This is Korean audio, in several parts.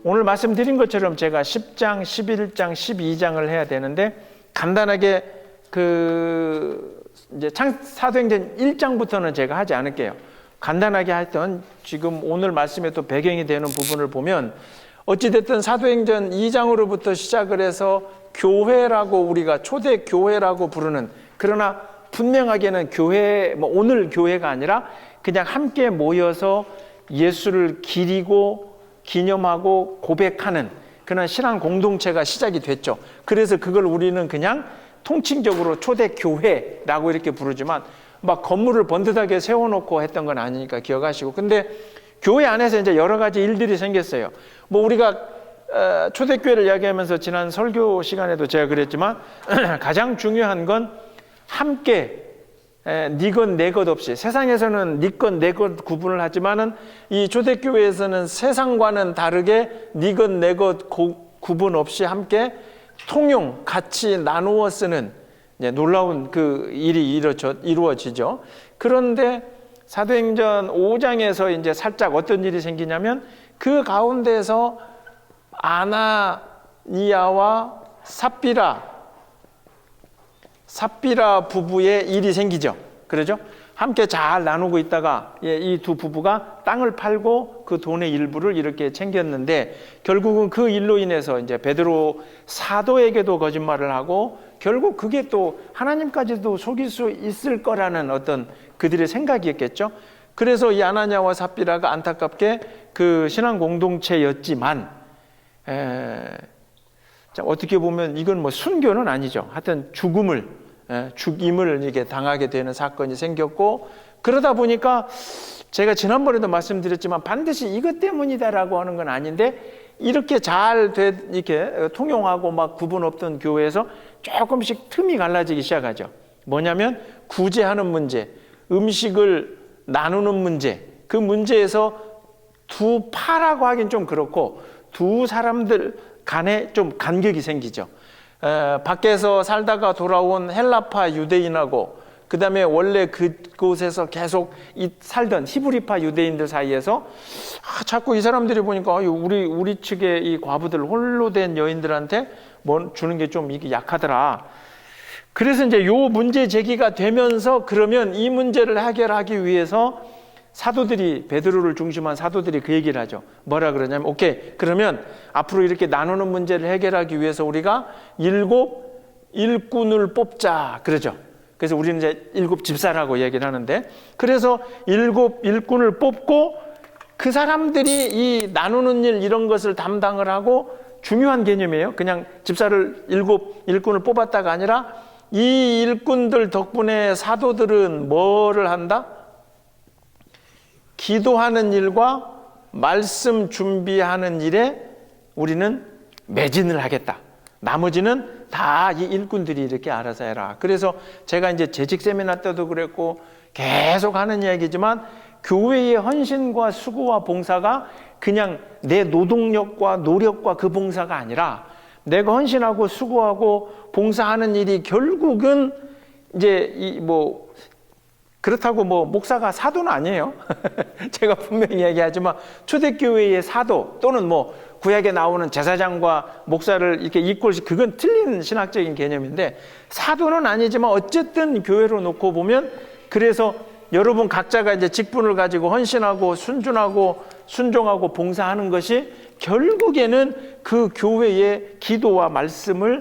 오늘 말씀드린 것처럼 제가 10장, 11장, 12장을 해야 되는데 간단하게 이제 사도행전 1장부터는 제가 하지 않을게요. 간단하게 하여튼 지금 오늘 말씀에 또 배경이 되는 부분을 보면 어찌됐든 사도행전 2장으로부터 시작을 해서 교회라고 우리가 초대 교회라고 부르는, 그러나 분명하게는 교회, 오늘 교회가 아니라 그냥 함께 모여서 예수를 기리고 기념하고 고백하는 그런 신앙 공동체가 시작이 됐죠. 그래서 그걸 우리는 그냥 통칭적으로 초대교회라고 이렇게 부르지만 막 건물을 번듯하게 세워놓고 했던 건 아니니까 기억하시고. 근데 교회 안에서 이제 여러 가지 일들이 생겼어요. 우리가 초대교회를 이야기하면서 지난 설교 시간에도 제가 그랬지만 가장 중요한 건 함께 네 것 내 것 없이, 세상에서는 네 것 내 것 구분을 하지만은 이 초대교회에서는 세상과는 다르게 네 것 내 것 구분 없이 함께 통용 같이 나누어 쓰는 놀라운 그 일이 이루어지죠. 그런데 사도행전 5장에서 이제 살짝 어떤 일이 생기냐면 그 가운데서 아나니아와 삽비라 부부의 일이 생기죠. 그러죠? 함께 잘 나누고 있다가 이 두 부부가 땅을 팔고 그 돈의 일부를 이렇게 챙겼는데 결국은 그 일로 인해서 이제 베드로 사도에게도 거짓말을 하고 결국 그게 또 하나님까지도 속일 수 있을 거라는 어떤 그들의 생각이었겠죠. 그래서 이 아나니아와 삽비라가 안타깝게 그 신앙 공동체였지만 어떻게 보면 이건 순교는 아니죠. 하여튼 죽임을 이렇게 당하게 되는 사건이 생겼고, 그러다 보니까 제가 지난번에도 말씀드렸지만 반드시 이것 때문이다라고 하는 건 아닌데 이렇게 이렇게 통용하고 막 구분 없던 교회에서 조금씩 틈이 갈라지기 시작하죠. 뭐냐면 구제하는 문제, 음식을 나누는 문제, 그 문제에서 두 파라고 하긴 좀 그렇고 두 사람들 간에 좀 간격이 생기죠. 밖에서 살다가 돌아온 헬라파 유대인하고 그 다음에 원래 그곳에서 계속 살던 히브리파 유대인들 사이에서 자꾸 이 사람들이 보니까 우리 측의 이 과부들, 홀로 된 여인들한테 주는 게 좀 이게 약하더라. 그래서 이제 요 문제 제기가 되면서 그러면 이 문제를 해결하기 위해서 베드로를 중심한 사도들이 그 얘기를 하죠. 뭐라 그러냐면, 오케이, 그러면 앞으로 이렇게 나누는 문제를 해결하기 위해서 우리가 7 일꾼을 뽑자. 그러죠. 그래서 우리는 이제 7 집사라고 얘기를 하는데, 그래서 7 일꾼을 뽑고 그 사람들이 이 나누는 일 이런 것을 담당을 하고, 중요한 개념이에요. 그냥 집사를 7 일꾼을 뽑았다가 아니라 이 일꾼들 덕분에 사도들은 뭐를 한다? 기도하는 일과 말씀 준비하는 일에 우리는 매진을 하겠다. 나머지는 다 이 일꾼들이 이렇게 알아서 해라. 그래서 제가 이제 재직 세미나 때도 그랬고 계속 하는 이야기지만 교회의 헌신과 수고와 봉사가 그냥 내 노동력과 노력과 그 봉사가 아니라 내가 헌신하고 수고하고 봉사하는 일이 결국은 이제 그렇다고 목사가 사도는 아니에요. 제가 분명히 얘기하지만 초대교회의 사도 또는 구약에 나오는 제사장과 목사를 이렇게 그건 틀린 신학적인 개념인데 사도는 아니지만 어쨌든 교회로 놓고 보면 그래서 여러분 각자가 이제 직분을 가지고 헌신하고 순종하고 봉사하는 것이 결국에는 그 교회의 기도와 말씀이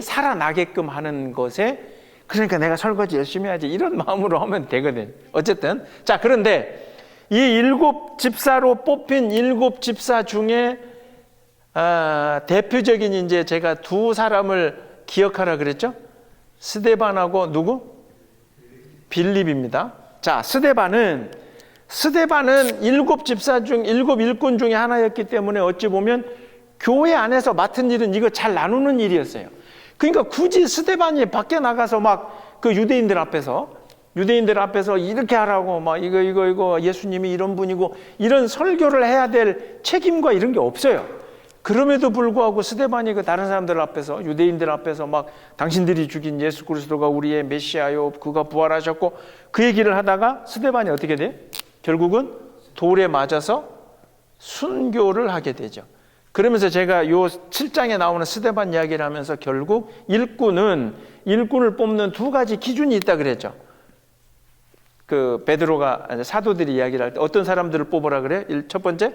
살아나게끔 하는 것에 그러니까 내가 설거지 열심히 해야지 이런 마음으로 하면 되거든. 어쨌든 자, 그런데 이 7 집사로 뽑힌 7 집사 중에 대표적인 이제 제가 두 사람을 기억하라 그랬죠. 스데반하고 누구? 빌립입니다. 자, 스데반은 7 집사 중 7 일꾼 중에 하나였기 때문에 어찌 보면 교회 안에서 맡은 일은 이거 잘 나누는 일이었어요. 그러니까 굳이 스데반이 밖에 나가서 그 유대인들 앞에서 이렇게 하라고 이거 예수님이 이런 분이고 이런 설교를 해야 될 책임과 이런 게 없어요. 그럼에도 불구하고 스데반이 그 다른 사람들 앞에서 유대인들 앞에서 당신들이 죽인 예수 그리스도가 우리의 메시아요, 그가 부활하셨고 그 얘기를 하다가 스데반이 어떻게 돼? 결국은 돌에 맞아서 순교를 하게 되죠. 그러면서 제가 요 7장에 나오는 스데반 이야기를 하면서 결국 일꾼을 뽑는 두 가지 기준이 있다 그랬죠. 그 베드로가 사도들이 이야기를 할 때 어떤 사람들을 뽑으라 그래? 첫 번째,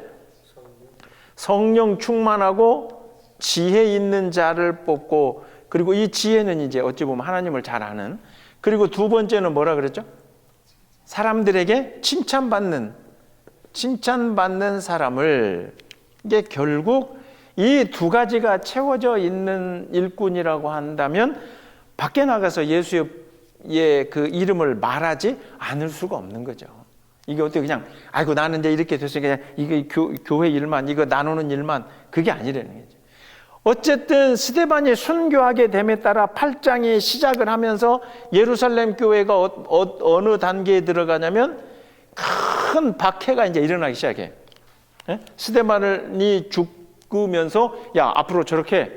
성령 충만하고 지혜 있는 자를 뽑고, 그리고 이 지혜는 이제 어찌 보면 하나님을 잘 아는, 그리고 두 번째는 뭐라 그랬죠? 사람들에게 칭찬받는 사람을, 이게 결국 이 두 가지가 채워져 있는 일꾼이라고 한다면 밖에 나가서 예수의 그 이름을 말하지 않을 수가 없는 거죠. 이게 어떻게 그냥 아이고 나는 이제 이렇게 됐으니까 그냥 이게 교회 일만, 이거 나누는 일만, 그게 아니라는 거죠. 어쨌든 스데반이 순교하게 됨에 따라 8장이 시작을 하면서 예루살렘 교회가 어느 단계에 들어가냐면 큰 박해가 이제 일어나기 시작해요. 스데반이 죽으면서 야 앞으로 저렇게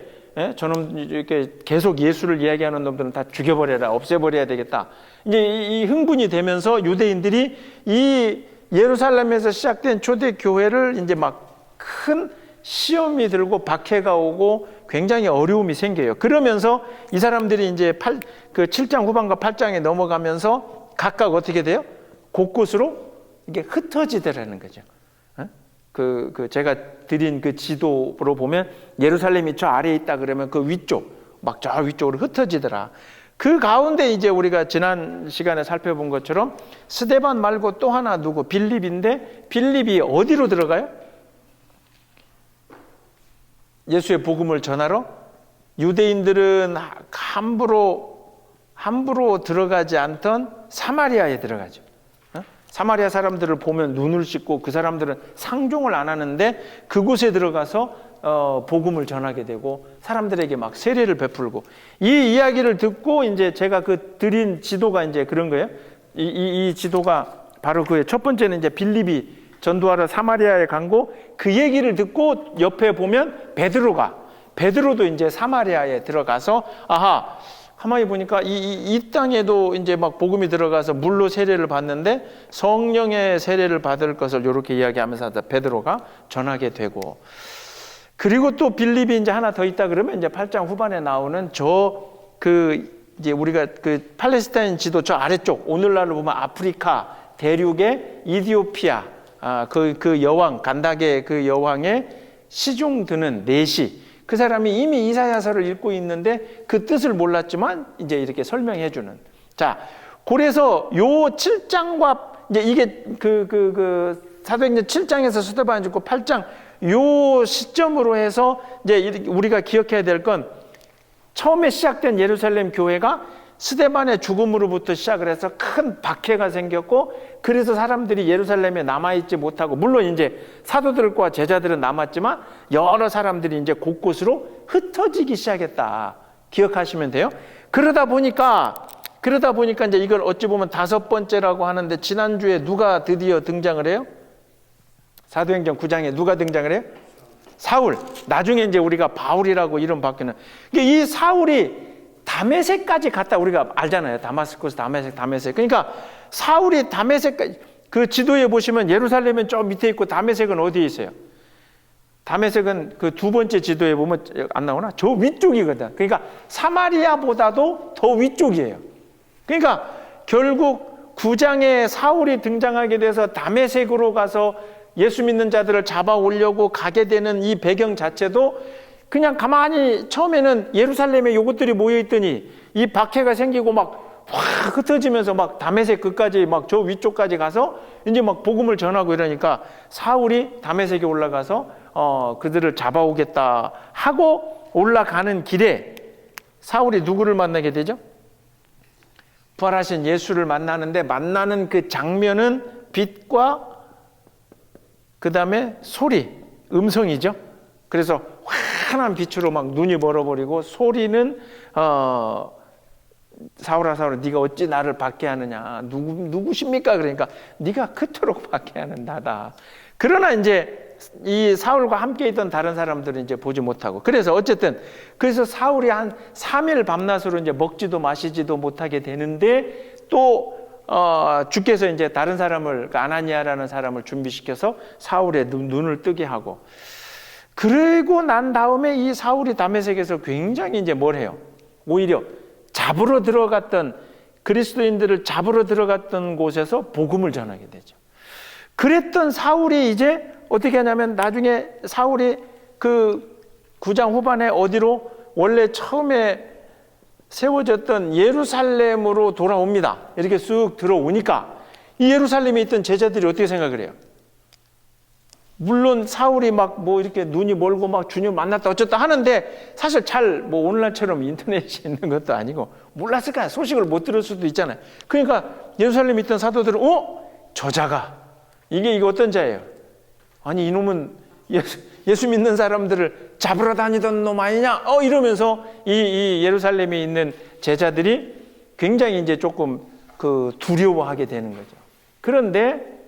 저놈 이렇게 계속 예수를 이야기하는 놈들은 다 죽여버려라, 없애버려야 되겠다. 이제 이 흥분이 되면서 유대인들이 이 예루살렘에서 시작된 초대 교회를 이제 막 큰 시험이 들고 박해가 오고 굉장히 어려움이 생겨요. 그러면서 이 사람들이 이제 7장 후반과 8장에 넘어가면서 각각 어떻게 돼요? 곳곳으로 이게 흩어지더라는 거죠. 제가 드린 그 지도로 보면 예루살렘이 저 아래에 있다 그러면 그 위쪽, 막 저 위쪽으로 흩어지더라. 그 가운데 이제 우리가 지난 시간에 살펴본 것처럼 스데반 말고 또 하나 누구? 빌립인데, 빌립이 어디로 들어가요? 예수의 복음을 전하러 유대인들은 함부로 들어가지 않던 사마리아에 들어가죠. 사마리아 사람들을 보면 눈을 씻고 그 사람들은 상종을 안 하는데 그곳에 들어가서 복음을 전하게 되고 사람들에게 막 세례를 베풀고, 이 이야기를 듣고 이제 제가 그 드린 지도가 이제 그런 거예요. 이 지도가 바로 그의 첫 번째는 이제 빌립이 전도하러 사마리아에 간고, 그 얘기를 듣고 옆에 보면 베드로도 이제 사마리아에 들어가서 아하, 가만히 보니까 이 땅에도 이제 막 복음이 들어가서 물로 세례를 받는데 성령의 세례를 받을 것을 이렇게 이야기하면서 베드로가 전하게 되고, 그리고 또 빌립이 이제 하나 더 있다 그러면 이제 8장 후반에 나오는 이제 우리가 그 팔레스타인 지도 저 아래쪽, 오늘날로 보면 아프리카 대륙의 이디오피아, 그 여왕, 간다게 그 여왕의 시중 드는 내시, 그 사람이 이미 이사야서를 읽고 있는데 그 뜻을 몰랐지만 이제 이렇게 설명해 주는. 자, 그래서 요 7장과 이제 이게 사도행전 7장에서 스데반이 죽고 8장 요 시점으로 해서 이제 우리가 기억해야 될 건, 처음에 시작된 예루살렘 교회가 스데반의 죽음으로부터 시작을 해서 큰 박해가 생겼고, 그래서 사람들이 예루살렘에 남아있지 못하고, 물론 이제 사도들과 제자들은 남았지만 여러 사람들이 이제 곳곳으로 흩어지기 시작했다. 기억하시면 돼요. 그러다 보니까 이제 이걸 어찌 보면 다섯 번째라고 하는데, 지난주에 누가 드디어 등장을 해요? 사도행전 9장에 누가 등장을 해요? 사울. 나중에 이제 우리가 바울이라고 이름 바뀌는. 이 사울이 다메섹까지 갔다, 우리가 알잖아요. 다마스쿠스, 다메섹. 그러니까 사울이 다메섹까지, 그 지도에 보시면 예루살렘은 저 밑에 있고 다메섹은 어디에 있어요? 다메섹은 그 두 번째 지도에 보면 안 나오나? 저 위쪽이거든. 그러니까 사마리아보다도 더 위쪽이에요. 그러니까 결국 9장에 사울이 등장하게 돼서 다메섹으로 가서 예수 믿는 자들을 잡아 오려고 가게 되는 이 배경 자체도 그냥 가만히 처음에는 예루살렘에 요것들이 모여있더니 이 박해가 생기고 막 확 흩어지면서 막 다메섹 끝까지 막 저 위쪽까지 가서 이제 막 복음을 전하고 이러니까 사울이 다메섹에 올라가서 그들을 잡아오겠다 하고 올라가는 길에 사울이 누구를 만나게 되죠? 부활하신 예수를 만나는데, 만나는 그 장면은 빛과 그 다음에 소리, 음성이죠. 그래서 환한 빛으로 막 눈이 멀어버리고, 소리는 사울아 네가 어찌 나를 박해하느냐, 누구십니까? 그러니까 네가 그토록 박해하는 나다. 그러나 이제 이 사울과 함께 있던 다른 사람들은 이제 보지 못하고, 그래서 사울이 한 3일 밤낮으로 이제 먹지도 마시지도 못하게 되는데, 또 주께서 이제 다른 사람을, 아나니아라는 사람을 준비시켜서 사울의 눈을 뜨게 하고, 그러고 난 다음에 이 사울이 다메섹에서 굉장히 이제 뭘 해요? 오히려 잡으러 들어갔던 그리스도인들을 잡으러 들어갔던 곳에서 복음을 전하게 되죠. 그랬던 사울이 이제 어떻게 하냐면 나중에 사울이 그 9장 후반에 어디로 원래 처음에 세워졌던 예루살렘으로 돌아옵니다. 이렇게 쑥 들어오니까 이 예루살렘에 있던 제자들이 어떻게 생각을 해요? 물론 사울이 막 뭐 이렇게 눈이 멀고 막 주님 만났다 어쩌다 하는데 사실 잘 뭐 오늘날처럼 인터넷이 있는 것도 아니고 몰랐을 거야. 소식을 못 들을 수도 있잖아요. 그러니까 예루살렘에 있던 사도들은 저자가 이게 어떤 자예요? 아니 이놈은 예수 믿는 사람들을 잡으러 다니던 놈 아니냐? 이러면서 이 예루살렘에 있는 제자들이 굉장히 이제 조금 그 두려워하게 되는 거죠. 그런데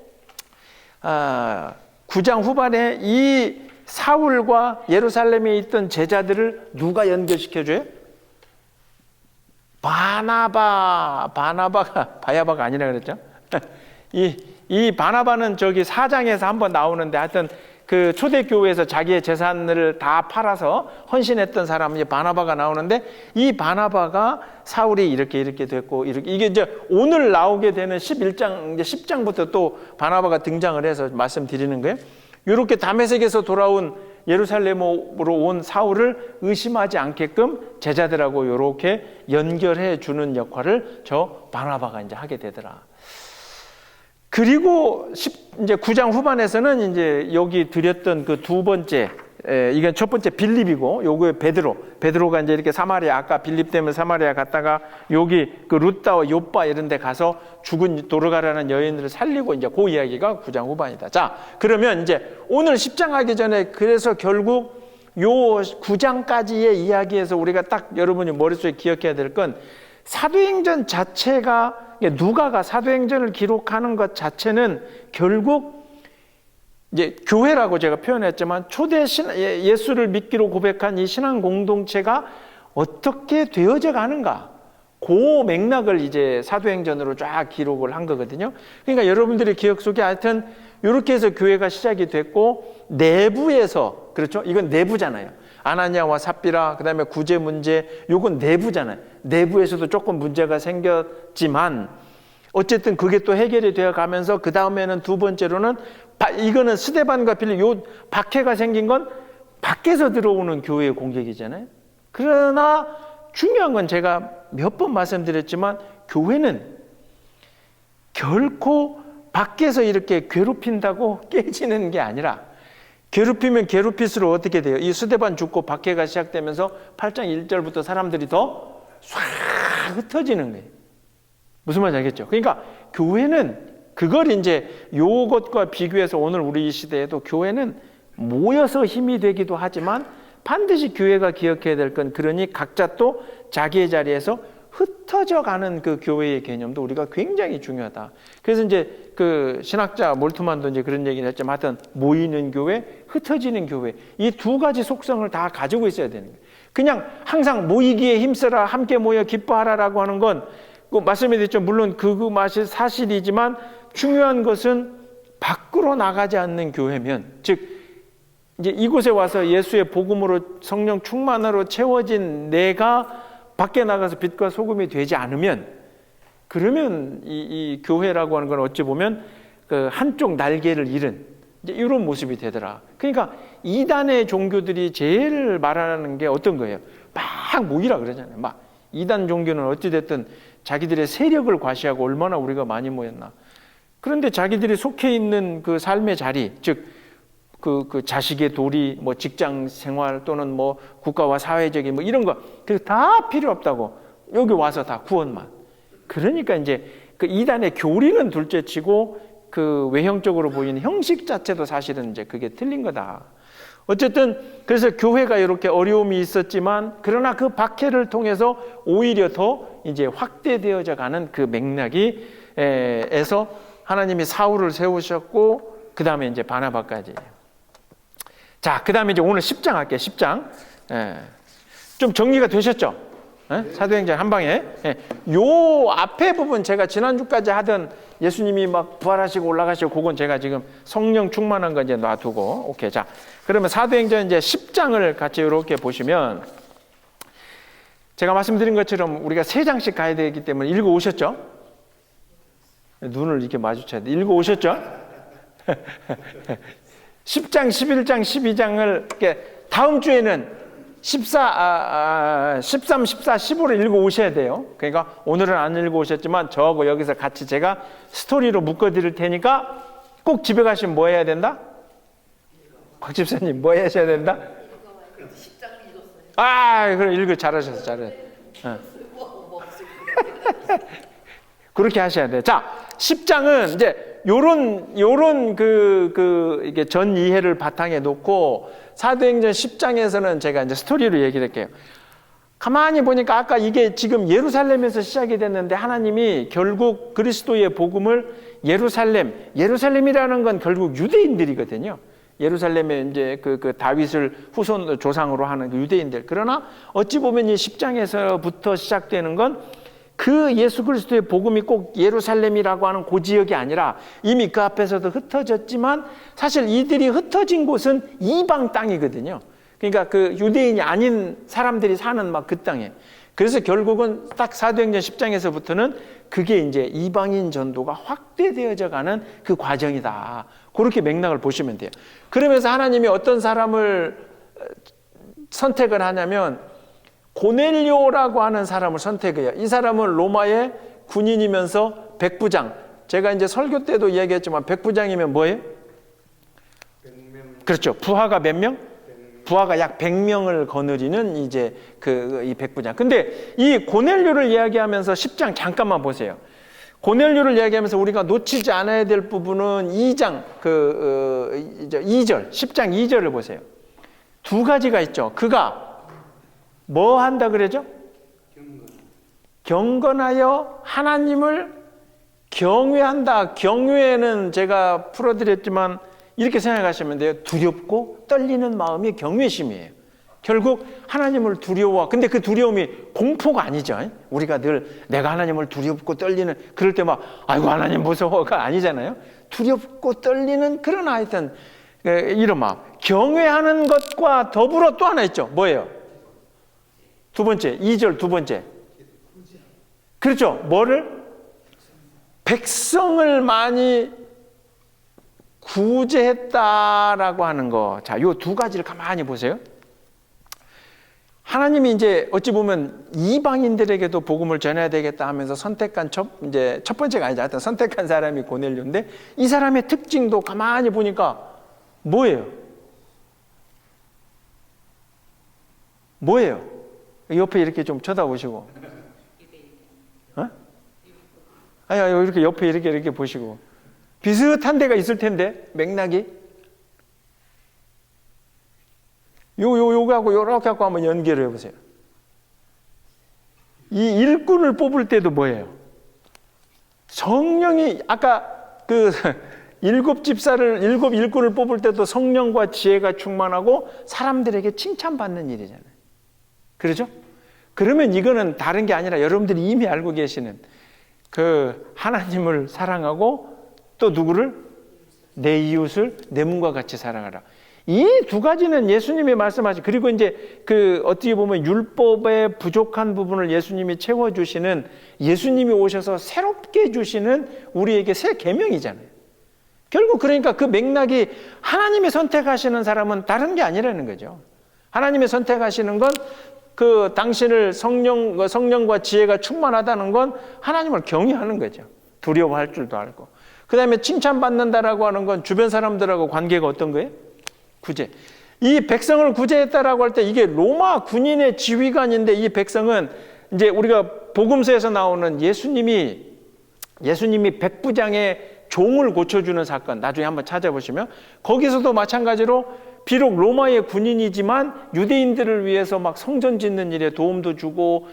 9장 후반에 이 사울과 예루살렘에 있던 제자들을 누가 연결시켜줘요? 바나바가 바야바가 아니라 그랬죠. 이 바나바는 저기 4장에서 한번 나오는데 하여튼 그 초대교회에서 자기의 재산을 다 팔아서 헌신했던 사람이 바나바가 나오는데 이 바나바가 사울이 이렇게 됐고 이게 이제 오늘 나오게 되는 11장 이제 10장부터 또 바나바가 등장을 해서 말씀드리는 거예요. 이렇게 다메섹에서 돌아온 예루살렘으로 온 사울을 의심하지 않게끔 제자들하고 이렇게 연결해 주는 역할을 저 바나바가 이제 하게 되더라. 그리고 이제 9장 후반에서는 이제 여기 드렸던 그 두 번째, 이건 첫 번째 빌립이고, 요거 베드로가 이제 이렇게 사마리아, 아까 빌립 때문에 사마리아 갔다가 여기 그 룻다와 요빠 이런 데 가서 죽은 도르가라는 여인들을 살리고 이제 그 이야기가 9장 후반이다. 자, 그러면 이제 오늘 10장 하기 전에 그래서 결국 요 9장까지의 이야기에서 우리가 딱 여러분이 머릿속에 기억해야 될 건 사도행전 자체가 누가가 사도행전을 기록하는 것 자체는 결국 이제 교회라고 제가 표현했지만 초대 예수를 믿기로 고백한 이 신앙 공동체가 어떻게 되어져 가는가, 그 맥락을 이제 사도행전으로 쫙 기록을 한 거거든요. 그러니까 여러분들의 기억 속에 하여튼 이렇게 해서 교회가 시작이 됐고 내부에서, 그렇죠? 이건 내부잖아요. 아나니아와 삽비라, 그 다음에 구제 문제, 요건 내부잖아요. 내부에서도 조금 문제가 생겼지만 어쨌든 그게 또 해결이 되어 가면서 그 다음에는 두 번째로는 이거는 스데반과 빌립, 요 박해가 생긴 건 밖에서 들어오는 교회의 공격이잖아요. 그러나 중요한 건 제가 몇 번 말씀드렸지만 교회는 결코 밖에서 이렇게 괴롭힌다고 깨지는 게 아니라 괴롭히면 괴롭힐수록 어떻게 돼요? 이 스데반 죽고 박해가 시작되면서 8장 1절부터 사람들이 더 싹 흩어지는 거예요. 무슨 말인지 알겠죠? 그러니까 교회는 그걸 이제 요것과 비교해서 오늘 우리 이 시대에도 교회는 모여서 힘이 되기도 하지만 반드시 교회가 기억해야 될 건, 그러니 각자 또 자기의 자리에서 흩어져 가는 그 교회의 개념도 우리가 굉장히 중요하다. 그래서 이제 그 신학자 몰트만도 이제 그런 얘기를 했지만 하여튼 모이는 교회, 흩어지는 교회, 이 두 가지 속성을 다 가지고 있어야 되는 거예요. 그냥 항상 모이기에 힘써라, 함께 모여 기뻐하라라고 하는 건 그 말씀해 드렸죠. 물론 그 맛이 사실이지만 중요한 것은 밖으로 나가지 않는 교회면, 즉 이제 이곳에 와서 예수의 복음으로 성령 충만으로 채워진 내가 밖에 나가서 빛과 소금이 되지 않으면, 그러면 이 교회라고 하는 건 어찌 보면 그 한쪽 날개를 잃은 이제 이런 모습이 되더라. 그러니까 이단의 종교들이 제일 말하는 게 어떤 거예요? 막 모이라 그러잖아요. 막 이단 종교는 어찌 됐든 자기들의 세력을 과시하고 얼마나 우리가 많이 모였나. 그런데 자기들이 속해 있는 그 삶의 자리, 즉 그 자식의 도리, 뭐 직장 생활 또는 뭐 국가와 사회적인 뭐 이런 거, 그 다 필요 없다고. 여기 와서 다 구원만. 그러니까 이제 그 이단의 교리는 둘째치고 그 외형적으로 보이는 형식 자체도 사실은 이제 그게 틀린 거다. 어쨌든 그래서 교회가 이렇게 어려움이 있었지만 그러나 그 박해를 통해서 오히려 더 이제 확대되어져 가는 그 맥락이 에서 하나님이 사울을 세우셨고 그 다음에 이제 바나바까지. 자, 그 다음에 이제 오늘 10장 할게요. 10장. 좀 정리가 되셨죠? 사도행전 한 방에. 요 앞에 부분 제가 지난주까지 하던 예수님이 막 부활하시고 올라가시고 그건 제가 지금 성령 충만한 거 이제 놔두고. 오케이. 자, 그러면 사도행전 이제 10장을 같이 이렇게 보시면 제가 말씀드린 것처럼 우리가 3장씩 가야 되기 때문에 읽어 오셨죠? 눈을 이렇게 마주쳐야 돼. 읽어 오셨죠? 10장, 11장, 12장을 이렇게 다음 주에는 13, 14, 15를 읽어 오셔야 돼요. 그러니까 오늘은 안 읽어 오셨지만 저하고 여기서 같이 제가 스토리로 묶어 드릴 테니까 꼭 집에 가시면 뭐 해야 된다? 곽 집사님 뭐 하셔야 된다? 10장을 읽었어요. 아, 그래 읽어 잘하셨어. 그렇게 하셔야 돼요. 자, 10장은 이제 요런 이게 전 이해를 바탕에 놓고 사도행전 10장에서는 제가 이제 스토리로 얘기를 할게요. 가만히 보니까 아까 이게 지금 예루살렘에서 시작이 됐는데 하나님이 결국 그리스도의 복음을 예루살렘이라는 건 결국 유대인들이거든요. 예루살렘에 이제 그 다윗을 후손 조상으로 하는 그 유대인들. 그러나 어찌 보면 이 10장에서부터 시작되는 건 그 예수 그리스도의 복음이 꼭 예루살렘이라고 하는 그 지역이 아니라 이미 그 앞에서도 흩어졌지만 사실 이들이 흩어진 곳은 이방 땅이거든요. 그러니까 그 유대인이 아닌 사람들이 사는 막 그 땅에. 그래서 결국은 딱 사도행전 10장에서부터는 그게 이제 이방인 전도가 확대되어져 가는 그 과정이다. 그렇게 맥락을 보시면 돼요. 그러면서 하나님이 어떤 사람을 선택을 하냐면 고넬료라고 하는 사람을 선택해요. 이 사람은 로마의 군인이면서 백부장. 제가 이제 설교 때도 이야기했지만 백부장이면 뭐예요? 100명. 그렇죠. 부하가 몇 명? 부하가 약 100명을 거느리는 이제 이 백부장. 근데 이 고넬료를 이야기하면서 10장 잠깐만 보세요. 고넬료를 이야기하면서 우리가 놓치지 않아야 될 부분은 2장 2절, 10장 2절을 보세요. 두 가지가 있죠. 그가 뭐 한다 그러죠? 경건하여 하나님을 경외한다. 경외는 제가 풀어드렸지만 이렇게 생각하시면 돼요. 두렵고 떨리는 마음이 경외심이에요. 결국 하나님을 두려워. 근데 그 두려움이 공포가 아니죠. 우리가 늘 내가 하나님을 두렵고 떨리는 그럴 때 막 아이고 하나님 무서워가 아니잖아요. 두렵고 떨리는 그런 하여튼 이런 마음. 경외하는 것과 더불어 또 하나 있죠. 뭐예요? 두 번째, 2절 두 번째. 그렇죠. 뭐를? 백성을 많이 구제했다라고 하는 거. 자, 요 두 가지를 가만히 보세요. 하나님이 이제 어찌 보면 이방인들에게도 복음을 전해야 되겠다 하면서 선택한 첫 번째가 아니죠. 하여튼 선택한 사람이 고넬료인데 이 사람의 특징도 가만히 보니까 뭐예요? 뭐예요? 옆에 이렇게 좀 쳐다보시고. 어? 아니, 이렇게 옆에 이렇게 보시고. 비슷한 데가 있을 텐데, 맥락이. 요거하고 요렇게 하고 한번 연결을 해보세요. 이 일꾼을 뽑을 때도 뭐예요? 성령이, 아까 일곱 일꾼을 뽑을 때도 성령과 지혜가 충만하고 사람들에게 칭찬받는 일이잖아요. 그렇죠? 그러면 이거는 다른 게 아니라 여러분들이 이미 알고 계시는 하나님을 사랑하고 또 누구를? 내 이웃을 내 몸과 같이 사랑하라. 이 두 가지는 예수님이 말씀하신, 그리고 이제 어떻게 보면 율법의 부족한 부분을 예수님이 채워주시는, 예수님이 오셔서 새롭게 주시는 우리에게 새 계명이잖아요. 결국 그러니까 그 맥락이 하나님이 선택하시는 사람은 다른 게 아니라는 거죠. 하나님이 선택하시는 건 당신을 성령과 지혜가 충만하다는 건 하나님을 경외하는 거죠. 두려워할 줄도 알고. 그 다음에 칭찬받는다라고 하는 건 주변 사람들하고 관계가 어떤 거예요? 구제. 이 백성을 구제했다라고 할 때 이게 로마 군인의 지휘관인데 이 백성은 이제 우리가 복음서에서 나오는 예수님이 백부장의 종을 고쳐주는 사건 나중에 한번 찾아보시면 거기서도 마찬가지로 비록 로마의 군인이지만 유대인들을 위해서 막 성전 짓는 일에 도움도 주고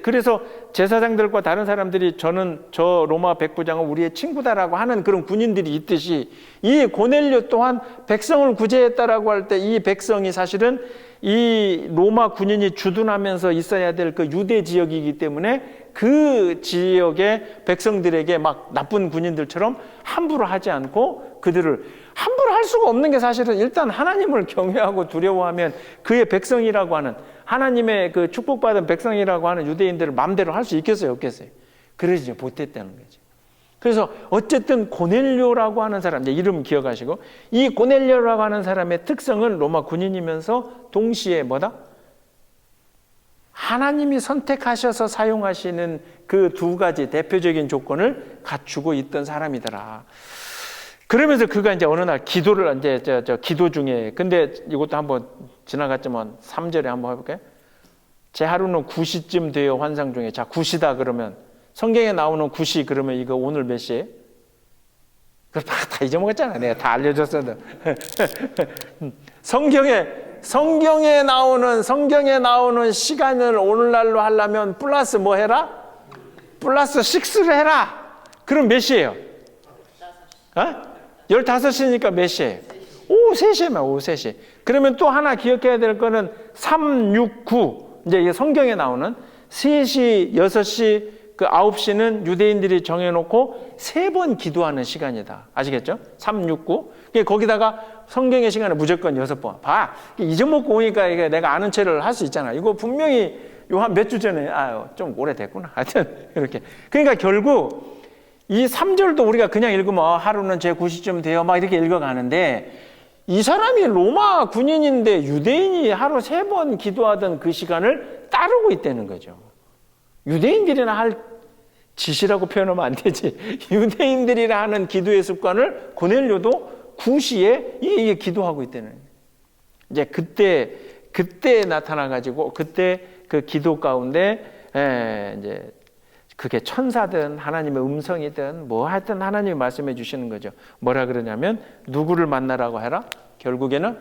그래서 제사장들과 다른 사람들이 저 로마 백부장은 우리의 친구다라고 하는 그런 군인들이 있듯이 이 고넬료 또한 백성을 구제했다라고 할 때 이 백성이 사실은 이 로마 군인이 주둔하면서 있어야 될 그 유대 지역이기 때문에 그 지역의 백성들에게 막 나쁜 군인들처럼 함부로 하지 않고 그들을 함부로 할 수가 없는 게 사실은 일단 하나님을 경외하고 두려워하면 그의 백성이라고 하는 하나님의 그 축복받은 백성이라고 하는 유대인들을 마음대로 할 수 있겠어요, 없겠어요? 그러지 못했다는 거죠. 그래서 어쨌든 고넬료라고 하는 사람, 이제 이름 기억하시고, 이 고넬료라고 하는 사람의 특성은 로마 군인이면서 동시에 뭐다? 하나님이 선택하셔서 사용하시는 그 두 가지 대표적인 조건을 갖추고 있던 사람이더라. 그러면서 그가 이제 어느 날 기도를 이제 기도 중에, 근데 이것도 한번 지나갔지만 3절에 한번 해볼까요? 제 하루는 9시쯤 돼요, 환상 중에. 자, 9시다 그러면 성경에 나오는 9시 그러면 이거 오늘 몇 시에? 그걸 다 잊어먹었잖아. 내가 다 알려줬어도. 성경에 나오는 시간을 오늘날로 하려면 플러스 뭐 해라? 플러스 6를 해라. 그럼 몇 시예요? 15시니까 몇 시예요? 오후 3시에만, 오후 3시. 그러면 또 하나 기억해야 될 거는 3, 6, 9. 이제 이게 성경에 나오는 3시, 6시, 그 9시는 유대인들이 정해놓고 3번 기도하는 시간이다. 아시겠죠? 3, 6, 9. 거기다가 성경의 시간은 무조건 6번. 봐. 잊어먹고 오니까 이게 내가 아는 체를 할 수 있잖아. 이거 분명히 요 한 몇 주 전에, 좀 오래됐구나. 하여튼, 이렇게. 그러니까 결국 이 3절도 우리가 그냥 읽으면 하루는 제 9시쯤 돼요. 막 이렇게 읽어가는데 이 사람이 로마 군인인데 유대인이 하루 3번 기도하던 그 시간을 따르고 있다는 거죠. 유대인들이나 할 짓이라고 표현하면 안 되지. 유대인들이나 하는 기도의 습관을 고넬료도 9시에 이게 기도하고 있다는 거예요. 이제 그때 나타나가지고 그때 그 기도 가운데 이제 그게 천사든 하나님의 음성이든 뭐 하여튼 하나님이 말씀해 주시는 거죠. 뭐라 그러냐면 누구를 만나라고 해라? 결국에는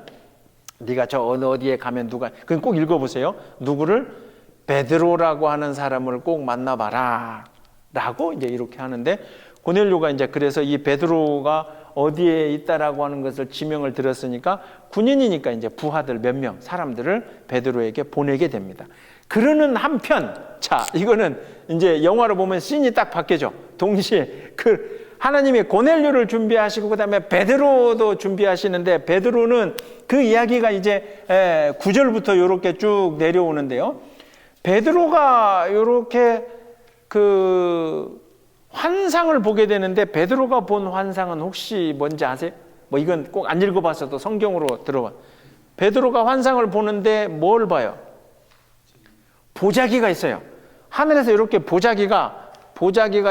네가 저 어디에 가면 누가, 그건 꼭 읽어보세요. 누구를? 베드로라고 하는 사람을 꼭 만나봐라 라고 이제 이렇게 하는데, 고넬료가 이제 그래서 이 베드로가 어디에 있다라고 하는 것을 지명을 들었으니까 군인이니까 이제 부하들 몇 명 사람들을 베드로에게 보내게 됩니다. 그러는 한편, 자, 이거는 이제 영화로 보면 씬이 딱 바뀌죠. 동시에 그 하나님이 고넬료를 준비하시고 그다음에 베드로도 준비하시는데, 베드로는 그 이야기가 이제 9절부터 이렇게 쭉 내려오는데요. 베드로가 이렇게 그 환상을 보게 되는데, 베드로가 본 환상은 혹시 뭔지 아세요? 뭐 이건 꼭 안 읽어봤어도 성경으로 들어봐. 베드로가 환상을 보는데 뭘 봐요? 보자기가 있어요. 하늘에서 이렇게 보자기가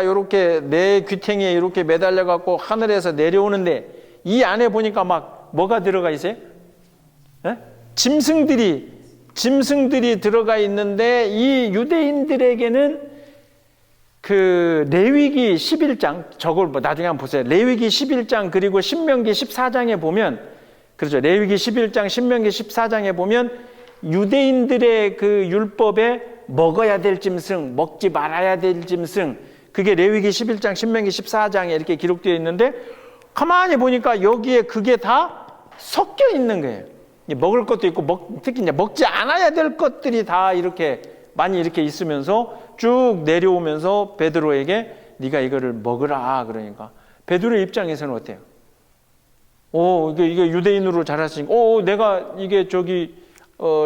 이렇게 내 귀퉁이에 이렇게 매달려 갖고 하늘에서 내려오는데, 이 안에 보니까 막 뭐가 들어가 있어요? 짐승들이 들어가 있는데, 이 유대인들에게는 그 레위기 11장, 저걸 뭐 나중에 한번 보세요. 레위기 11장 그리고 신명기 14장에 보면, 그렇죠. 레위기 11장, 신명기 14장에 보면 유대인들의 그 율법에 먹어야 될 짐승, 먹지 말아야 될 짐승, 그게 레위기 11장, 신명기 14장에 이렇게 기록되어 있는데, 가만히 보니까 여기에 그게 다 섞여 있는 거예요. 먹을 것도 있고, 특히 이제 먹지 않아야 될 것들이 다 이렇게 많이 이렇게 있으면서 쭉 내려오면서 베드로에게 네가 이거를 먹으라 그러니까, 베드로의 입장에서는 어때요? 이게 유대인으로 자랐으니까, 내가 이게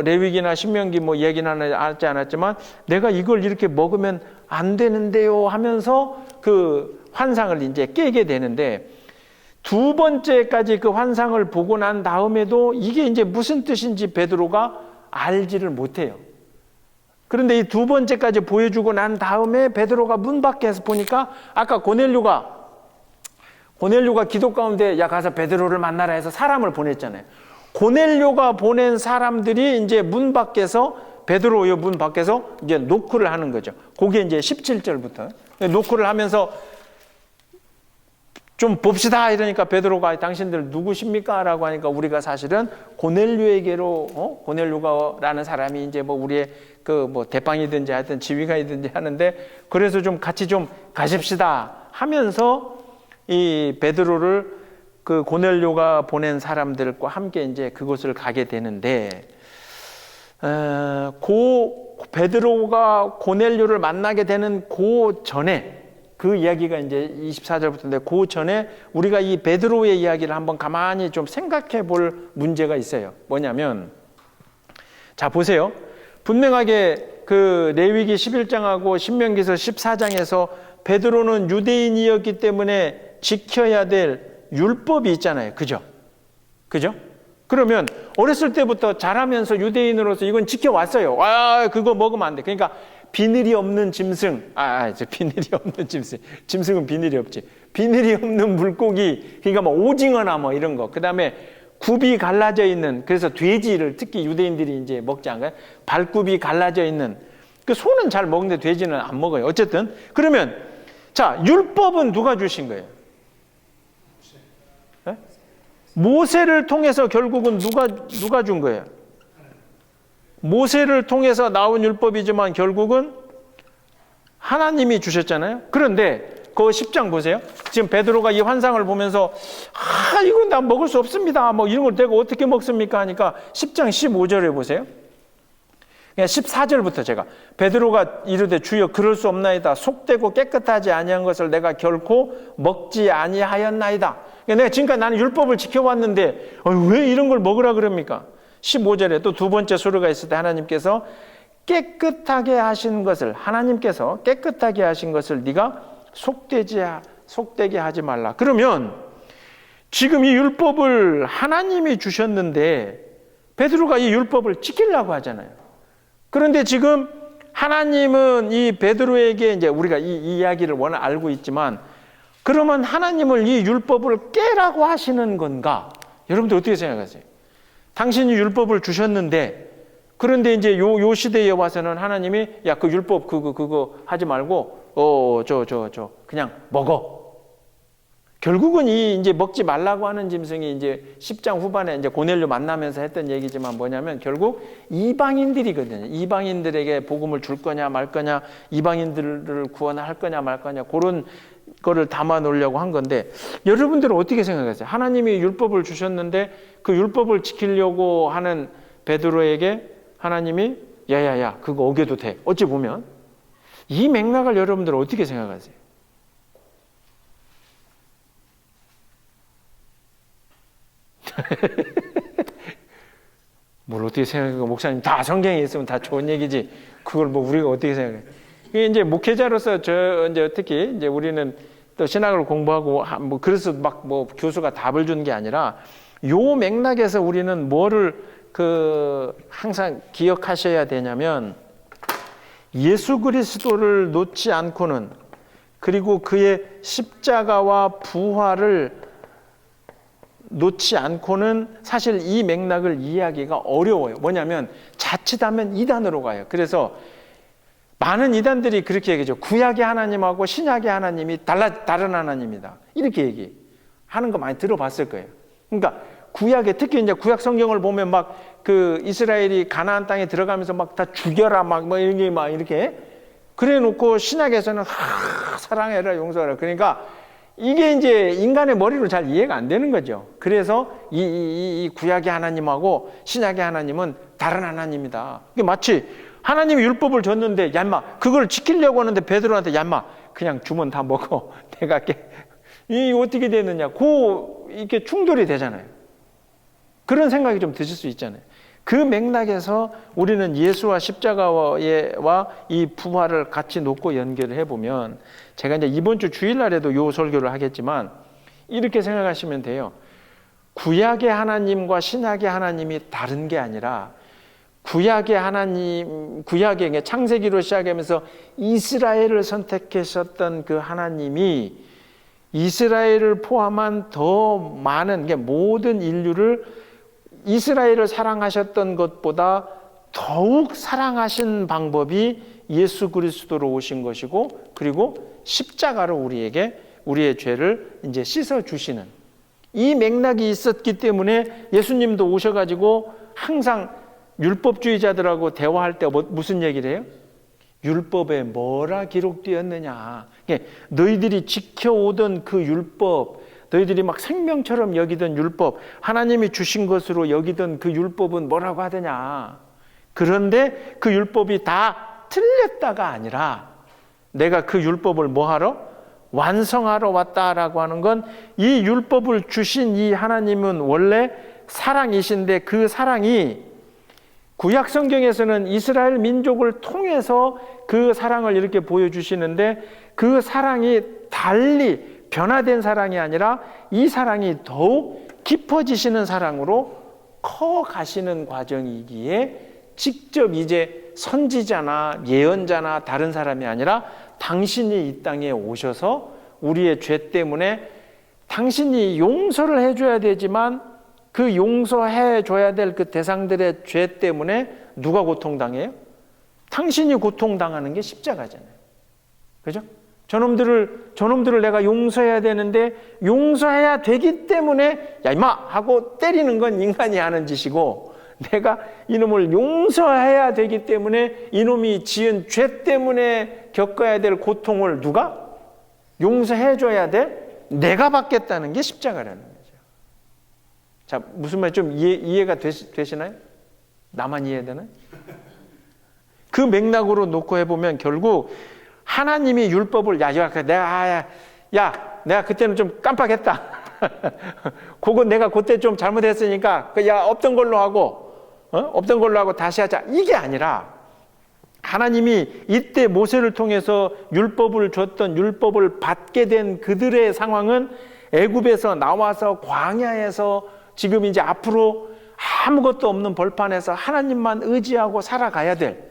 레위기나 신명기 뭐 얘기는 하지 않았지만 내가 이걸 이렇게 먹으면 안 되는데요 하면서 그 환상을 이제 깨게 되는데, 두 번째까지 그 환상을 보고 난 다음에도 이게 이제 무슨 뜻인지 베드로가 알지를 못해요. 그런데 이 두 번째까지 보여주고 난 다음에 베드로가 문 밖에서 보니까, 아까 고넬료가 기도 가운데 야 가서 베드로를 만나라 해서 사람을 보냈잖아요. 고넬료가 보낸 사람들이 이제 문 밖에서, 베드로의 문 밖에서 이제 노크를 하는 거죠. 그게 이제 17절부터 노크를 하면서 좀 봅시다 이러니까 베드로가 당신들 누구십니까? 라고 하니까 우리가 사실은 고넬료에게로, 고넬료가라는 사람이 이제 뭐 우리의 그 뭐 대빵이든지 하여튼 지휘관이든지 하는데, 그래서 좀 같이 좀 가십시다 하면서 이 베드로를 그 고넬료가 보낸 사람들과 함께 이제 그곳을 가게 되는데, 베드로가 고넬료를 만나게 되는 그 전에, 그 이야기가 이제 24절부터인데 그 전에 우리가 이 베드로의 이야기를 한번 가만히 좀 생각해 볼 문제가 있어요. 뭐냐면, 자 보세요. 분명하게 그 레위기 11장하고 신명기서 14장에서 베드로는 유대인이었기 때문에 지켜야 될 율법이 있잖아요. 그죠? 그러면 어렸을 때부터 자라면서 유대인으로서 이건 지켜왔어요. 그거 먹으면 안 돼. 그러니까 비늘이 없는 짐승, 비늘이 없는 짐승, 짐승은 비늘이 없지. 비늘이 없는 물고기, 그러니까 뭐 오징어나 뭐 이런 거. 그 다음에 굽이 갈라져 있는, 그래서 돼지를 특히 유대인들이 이제 먹지 않아요? 발굽이 갈라져 있는. 그 소는 잘 먹는데 돼지는 안 먹어요. 어쨌든 그러면 자, 율법은 누가 주신 거예요? 네? 모세를 통해서 결국은 누가 준 거예요? 모세를 통해서 나온 율법이지만 결국은 하나님이 주셨잖아요. 그런데 그 10장 보세요. 지금 베드로가 이 환상을 보면서 이건 나 먹을 수 없습니다. 뭐 이런 걸 내가 어떻게 먹습니까? 하니까 10장 15절에 보세요. 그냥 14절부터 제가 베드로가 이르되 주여 그럴 수 없나이다. 속되고 깨끗하지 아니한 것을 내가 결코 먹지 아니하였나이다. 내가 지금까지 나는 율법을 지켜왔는데 왜 이런 걸 먹으라 그럽니까? 15절에 또 두 번째 소리가 있을 때 하나님께서 깨끗하게 하신 것을, 하나님께서 깨끗하게 하신 것을 네가 속되게 하지 말라. 그러면 지금 이 율법을 하나님이 주셨는데 베드로가 이 율법을 지키려고 하잖아요. 그런데 지금 하나님은 이 베드로에게 이제 우리가 이 이야기를 워낙 알고 있지만, 그러면 하나님을 이 율법을 깨라고 하시는 건가? 여러분들 어떻게 생각하세요? 당신이 율법을 주셨는데, 그런데 이제 요 시대에 와서는 하나님이 야, 그 율법 그거 하지 말고 그냥 먹어. 결국은 이 이제 먹지 말라고 하는 짐승이 이제 10장 후반에 이제 고넬료 만나면서 했던 얘기지만 뭐냐면 결국 이방인들이거든요. 이방인들에게 복음을 줄 거냐 말 거냐, 이방인들을 구원할 거냐 말 거냐, 그런 거를 담아 놓으려고 한 건데, 여러분들은 어떻게 생각하세요? 하나님이 율법을 주셨는데 그 율법을 지키려고 하는 베드로에게 하나님이 야야야 그거 어겨도 돼. 어찌 보면 이 맥락을 여러분들은 어떻게 생각하세요? 뭘 어떻게 생각해요? 목사님 다 성경에 있으면 다 좋은 얘기지. 그걸 뭐 우리가 어떻게 생각해? 이게 이제 목회자로서 이제 특히 이제 우리는 또 신학을 공부하고 뭐 그래서 막 뭐 교수가 답을 준 게 아니라 요 맥락에서 우리는 뭐를 항상 기억하셔야 되냐면 예수 그리스도를 놓지 않고는, 그리고 그의 십자가와 부활을 놓지 않고는 사실 이 맥락을 이해하기가 어려워요. 뭐냐면 자칫하면 이단으로 가요. 그래서 많은 이단들이 그렇게 얘기하죠. 구약의 하나님하고 신약의 하나님이 다른 하나님이다. 이렇게 얘기하는 거 많이 들어봤을 거예요. 그러니까 구약에, 특히 이제 구약 성경을 보면 막 그 이스라엘이 가나안 땅에 들어가면서 막 다 죽여라 막 이렇게 그래 놓고 신약에서는 사랑해라 용서하라. 그러니까 이게 이제 인간의 머리로 잘 이해가 안 되는 거죠. 그래서 이 구약의 하나님하고 신약의 하나님은 다른 하나님이다. 이게 마치 하나님이 율법을 줬는데 야 인마 그걸 지키려고 하는데 베드로한테 야 인마 그냥 주면 다 먹어. 내가 이 어떻게 되느냐. 이렇게 충돌이 되잖아요. 그런 생각이 좀 드실 수 있잖아요. 그 맥락에서 우리는 예수와 십자가와 이 부활을 같이 놓고 연결을 해보면, 제가 이제 이번 주 주일날에도 요 설교를 하겠지만 이렇게 생각하시면 돼요. 구약의 하나님과 신약의 하나님이 다른 게 아니라 구약의 창세기로 시작하면서 이스라엘을 선택하셨던 그 하나님이 이스라엘을 포함한 더 많은 모든 인류를 이스라엘을 사랑하셨던 것보다 더욱 사랑하신 방법이 예수 그리스도로 오신 것이고, 그리고 십자가로 우리에게 우리의 죄를 이제 씻어 주시는 이 맥락이 있었기 때문에 예수님도 오셔가지고 항상 율법주의자들하고 대화할 때 무슨 얘기를 해요? 율법에 뭐라 기록되었느냐. 너희들이 지켜오던 그 율법, 너희들이 막 생명처럼 여기던 율법, 하나님이 주신 것으로 여기던 그 율법은 뭐라고 하더냐. 그런데 그 율법이 다 틀렸다가 아니라 내가 그 율법을 뭐하러? 완성하러 왔다라고 하는 건 이 율법을 주신 이 하나님은 원래 사랑이신데 그 사랑이 구약 성경에서는 이스라엘 민족을 통해서 그 사랑을 이렇게 보여주시는데 그 사랑이 달리 변화된 사랑이 아니라 이 사랑이 더욱 깊어지시는 사랑으로 커 가시는 과정이기에 직접 이제 선지자나 예언자나 다른 사람이 아니라 당신이 이 땅에 오셔서 우리의 죄 때문에 당신이 용서를 해줘야 되지만 그 용서해 줘야 될 그 대상들의 죄 때문에 누가 고통당해요? 당신이 고통당하는 게 십자가잖아요. 그죠? 저놈들을 내가 용서해야 되는데 용서해야 되기 때문에 야 임마 하고 때리는 건 인간이 하는 짓이고 내가 이놈을 용서해야 되기 때문에 이놈이 지은 죄 때문에 겪어야 될 고통을 누가? 용서해 줘야 돼? 내가 받겠다는 게 십자가라는 거죠. 자, 무슨 말 좀 이해가 되시나요? 나만 이해되나요? 그 맥락으로 놓고 해보면 결국 하나님이 율법을 내가 그때는 좀 깜빡했다. 그거 내가 그때 좀 잘못했으니까 없던 걸로 하고 다시 하자. 이게 아니라 하나님이 이때 모세를 통해서 율법을 줬던 율법을 받게 된 그들의 상황은 애굽에서 나와서 광야에서 지금 이제 앞으로 아무것도 없는 벌판에서 하나님만 의지하고 살아가야 될,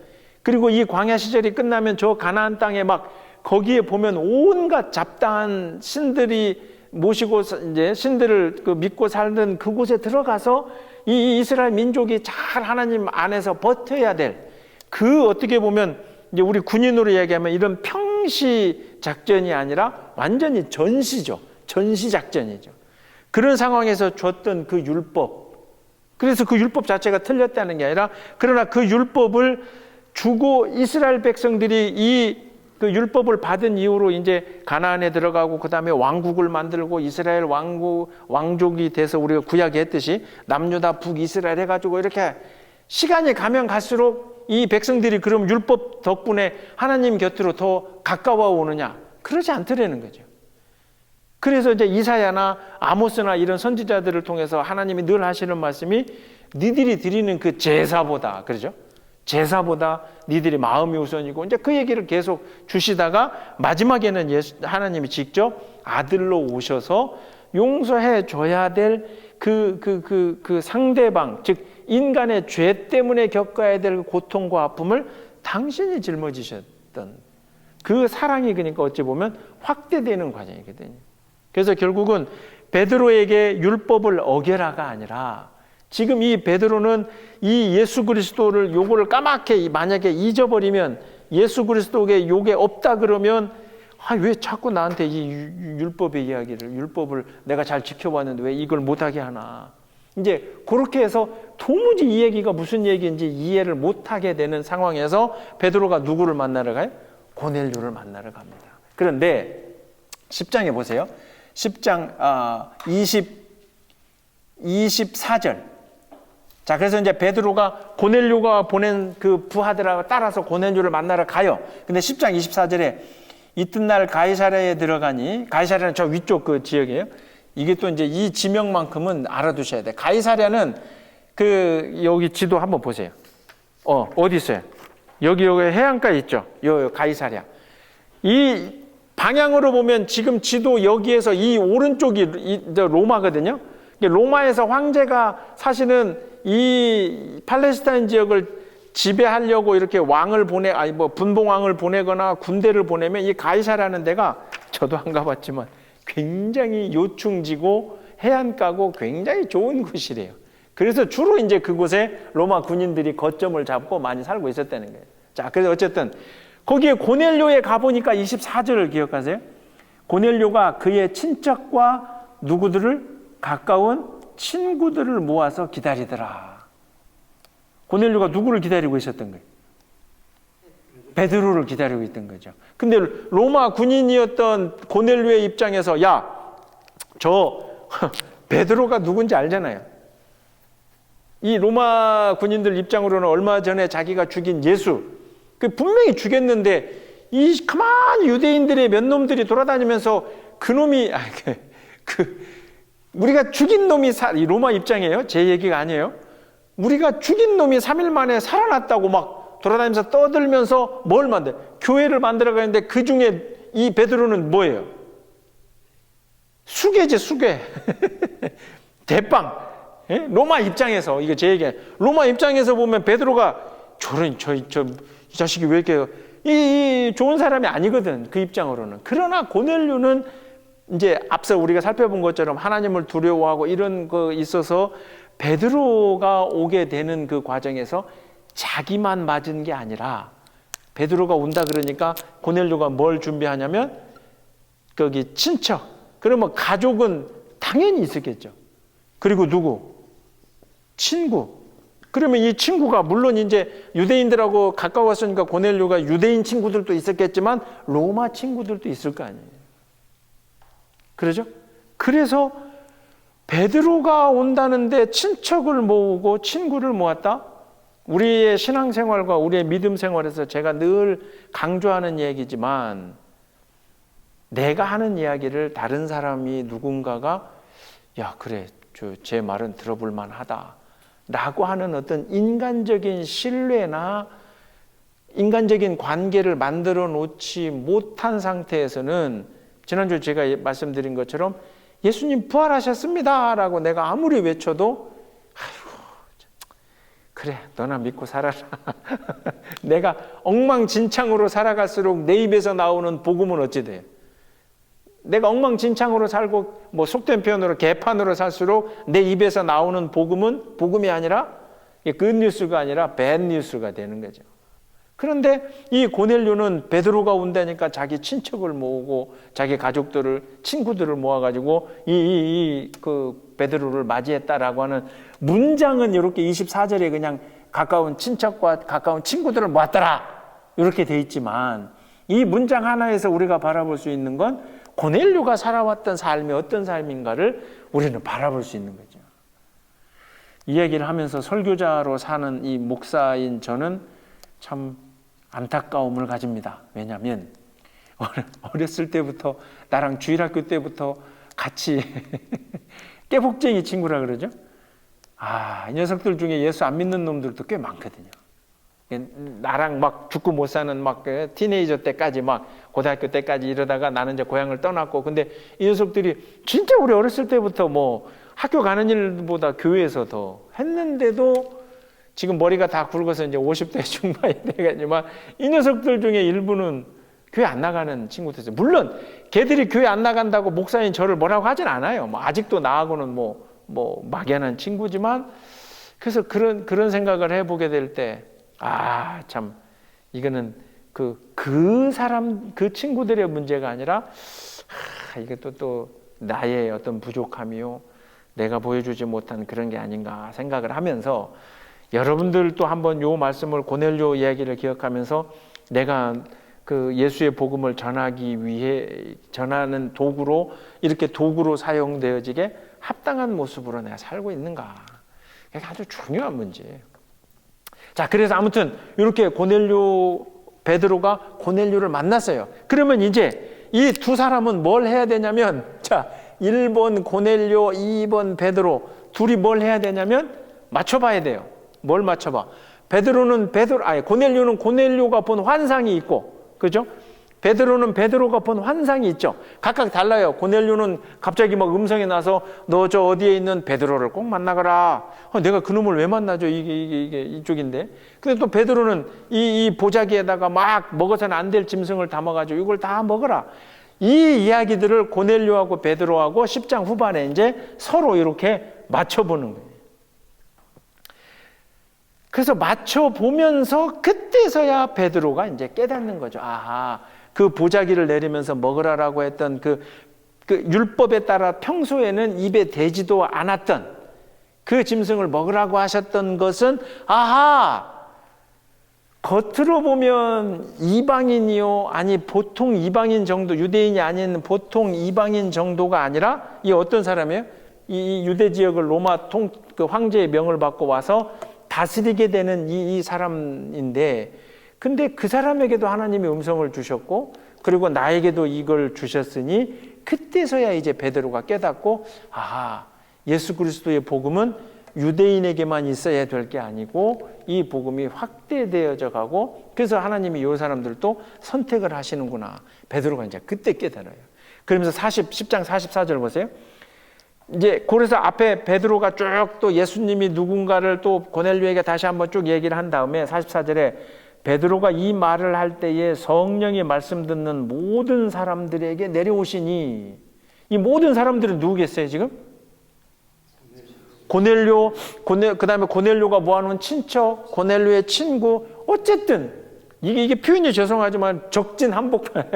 그리고 이 광야 시절이 끝나면 저 가나안 땅에 막 거기에 보면 온갖 잡다한 신들이 모시고 이제 신들을 믿고 살던 그곳에 들어가서 이 이스라엘 민족이 잘 하나님 안에서 버텨야 될 그 어떻게 보면 이제 우리 군인으로 얘기하면 이런 평시 작전이 아니라 완전히 전시죠. 전시 작전이죠. 그런 상황에서 줬던 그 율법. 그래서 그 율법 자체가 틀렸다는 게 아니라 그러나 그 율법을 주고 이스라엘 백성들이 그 율법을 받은 이후로 이제 가나안에 들어가고 그 다음에 왕국을 만들고 이스라엘 왕족이 돼서 우리가 구약에 했듯이 남유다 북이스라엘 해가지고 이렇게 시간이 가면 갈수록 이 백성들이 그럼 율법 덕분에 하나님 곁으로 더 가까워 오느냐? 그러지 않더라는 거죠. 그래서 이제 이사야나 아모스나 이런 선지자들을 통해서 하나님이 늘 하시는 말씀이 니들이 드리는 그 제사보다, 그러죠? 제사보다 니들이 마음이 우선이고, 이제 그 얘기를 계속 주시다가 마지막에는 하나님이 직접 아들로 오셔서 용서해 줘야 될 그 상대방, 즉 인간의 죄 때문에 겪어야 될 고통과 아픔을 당신이 짊어지셨던 그 사랑이, 그러니까 어찌 보면 확대되는 과정이거든요. 그래서 결국은 베드로에게 율법을 어겨라가 아니라 지금 이 베드로는 이 예수 그리스도를 요거를 까맣게 만약에 잊어버리면, 예수 그리스도에게 요게 없다 그러면 왜 자꾸 나한테 이 율법의 이야기를, 율법을 내가 잘 지켜봤는데 왜 이걸 못하게 하나. 이제 그렇게 해서 도무지 이 얘기가 무슨 얘기인지 이해를 못하게 되는 상황에서 베드로가 누구를 만나러 가요? 고넬료를 만나러 갑니다. 그런데 10장에 보세요. 10장 24절. 자, 그래서 이제 베드로가 고넬료가 보낸 그 부하들하고 따라서 고넬료를 만나러 가요. 근데 10장 24절에 이튿날 가이사랴에 들어가니, 가이사랴는 저 위쪽 그 지역이에요. 이게 또 이제 이 지명만큼은 알아두셔야 돼. 가이사랴는 여기 지도 한번 보세요. 어디 있어요? 여기 해안가에 있죠. 요 가이사랴. 이 방향으로 보면 지금 지도 여기에서 이 오른쪽이 로마거든요. 로마에서 황제가 사실은 이 팔레스타인 지역을 지배하려고 이렇게 분봉왕을 보내거나 군대를 보내면 이 가이사라는 데가, 저도 안 가봤지만 굉장히 요충지고 해안가고 굉장히 좋은 곳이래요. 그래서 주로 이제 그곳에 로마 군인들이 거점을 잡고 많이 살고 있었다는 거예요. 자, 그래서 어쨌든 거기에 고넬료에 가보니까 24절을 기억하세요? 고넬료가 그의 친척과 누구들을, 가까운 친구들을 모아서 기다리더라. 고넬료가 누구를 기다리고 있었던 거예요? 베드로를 기다리고 있던 거죠. 근데 로마 군인이었던 고넬료의 입장에서 저 베드로가 누군지 알잖아요. 이 로마 군인들 입장으로는 얼마 전에 자기가 죽인 예수, 그 분명히 죽였는데 이 가만히 유대인들의 몇 놈들이 돌아다니면서 그놈이 우리가 죽인 놈이 이 로마 입장이에요. 제 얘기가 아니에요. 우리가 죽인 놈이 3일 만에 살아났다고 막 돌아다니면서 떠들면서 뭘 만들어? 교회를 만들어 가는데 그 중에 이 베드로는 뭐예요? 수괴지, 수괴. 대빵. 예? 로마 입장에서, 이거 제 얘기야. 로마 입장에서 보면 베드로가 이 자식이 왜 이렇게, 이 좋은 사람이 아니거든. 그 입장으로는. 그러나 고넬료는 이제 앞서 우리가 살펴본 것처럼 하나님을 두려워하고 이런 거 있어서 베드로가 오게 되는 그 과정에서 자기만 맞은 게 아니라 베드로가 온다 그러니까 고넬료가 뭘 준비하냐면 거기 친척, 그러면 가족은 당연히 있었겠죠. 그리고 누구? 친구. 그러면 이 친구가 물론 이제 유대인들하고 가까웠으니까 고넬료가 유대인 친구들도 있었겠지만 로마 친구들도 있을 거 아니에요. 그러죠? 그래서 베드로가 온다는데 친척을 모으고 친구를 모았다? 우리의 신앙생활과 우리의 믿음 생활에서 제가 늘 강조하는 얘기지만 내가 하는 이야기를 다른 사람이 누군가가 야 그래 제 말은 들어볼 만하다 라고 하는 어떤 인간적인 신뢰나 인간적인 관계를 만들어 놓지 못한 상태에서는 지난주에 제가 말씀드린 것처럼 예수님 부활하셨습니다 라고 내가 아무리 외쳐도 아이고 그래 너나 믿고 살아라 내가 엉망진창으로 살아갈수록 내 입에서 나오는 복음은 어찌 돼요? 내가 엉망진창으로 살고 뭐 속된 표현으로 개판으로 살수록 내 입에서 나오는 복음은 복음이 아니라 굿뉴스가 아니라 배드뉴스가 되는 거죠. 그런데 이 고넬료는 베드로가 온다니까 자기 친척을 모으고 자기 가족들을 친구들을 모아가지고 그 베드로를 맞이했다라고 하는 문장은 이렇게 24절에 그냥 가까운 친척과 가까운 친구들을 모았더라 이렇게 돼 있지만 이 문장 하나에서 우리가 바라볼 수 있는 건 고넬료가 살아왔던 삶이 어떤 삶인가를 우리는 바라볼 수 있는 거죠. 이 얘기를 하면서 설교자로 사는 이 목사인 저는 참 안타까움을 가집니다. 왜냐하면 어렸을 때부터 나랑 주일학교 때부터 같이 깨복쟁이 친구라 그러죠. 이 녀석들 중에 예수 안 믿는 놈들도 꽤 많거든요. 나랑 막 죽고 못 사는 막 티네이저 때까지 막 고등학교 때까지 이러다가 나는 이제 고향을 떠났고 근데 이 녀석들이 진짜 우리 어렸을 때부터 뭐 학교 가는 일보다 교회에서 더 했는데도 지금 머리가 다 굵어서 이제 50대 중반이 돼가지만 이 녀석들 중에 일부는 교회 안 나가는 친구들. 물론 걔들이 교회 안 나간다고 목사인 저를 뭐라고 하진 않아요. 뭐 아직도 나하고는 뭐 막연한 친구지만 그래서 그런 생각을 해보게 될 때 참 이거는 그 사람 그 친구들의 문제가 아니라 이게 또 나의 어떤 부족함이요 내가 보여주지 못한 그런 게 아닌가 생각을 하면서 여러분들도 한번 요 말씀을 고넬료 이야기를 기억하면서 내가 그 예수의 복음을 전하기 위해 전하는 도구로 이렇게 도구로 사용되어지게 합당한 모습으로 내가 살고 있는가? 이게 아주 중요한 문제예요. 자, 그래서 아무튼 이렇게 베드로가 고넬료를 만났어요. 그러면 이제 이 두 사람은 뭘 해야 되냐면, 자, 1번 고넬료, 2번 베드로 둘이 뭘 해야 되냐면 맞춰봐야 돼요. 뭘 맞춰봐? 고넬료는 고넬료가 본 환상이 있고, 그죠? 베드로는 베드로가 본 환상이 있죠. 각각 달라요. 고넬료는 갑자기 막 음성이 나서 너 저 어디에 있는 베드로를 꼭 만나거라. 내가 그놈을 왜 만나죠? 이게 이쪽인데. 근데 또 베드로는 이 보자기에다가 막 먹어서는 안 될 짐승을 담아가지고 이걸 다 먹어라. 이 이야기들을 고넬료하고 베드로하고 10장 후반에 이제 서로 이렇게 맞춰보는 거예요. 그래서 맞춰보면서 그때서야 베드로가 이제 깨닫는 거죠. 그 보자기를 내리면서 먹으라라고 했던 그 율법에 따라 평소에는 입에 대지도 않았던 그 짐승을 먹으라고 하셨던 것은 겉으로 보면 이방인이요 아니 보통 이방인 정도 유대인이 아닌 보통 이방인 정도가 아니라 이 어떤 사람이에요? 이 유대 지역을 로마 그 황제의 명을 받고 와서 다스리게 되는 이 사람인데, 근데 그 사람에게도 하나님이 음성을 주셨고, 그리고 나에게도 이걸 주셨으니 그때서야 이제 베드로가 깨닫고, 아, 예수 그리스도의 복음은 유대인에게만 있어야 될 게 아니고 이 복음이 확대되어져 가고, 그래서 하나님이 이 사람들도 선택을 하시는구나. 베드로가 이제 그때 깨달아요. 그러면서 10장 44절 보세요. 이제 그래서 앞에 베드로가 쭉 또 예수님이 누군가를 또 고넬료에게 다시 한번 쭉 얘기를 한 다음에 44절에 베드로가 이 말을 할 때에 성령이 말씀 듣는 모든 사람들에게 내려오시니, 이 모든 사람들은 누구겠어요 지금? 고넬료, 그 다음에 고넬료가 모아놓은 친척, 고넬료의 친구, 어쨌든 이게 표현이 죄송하지만 적진 한복판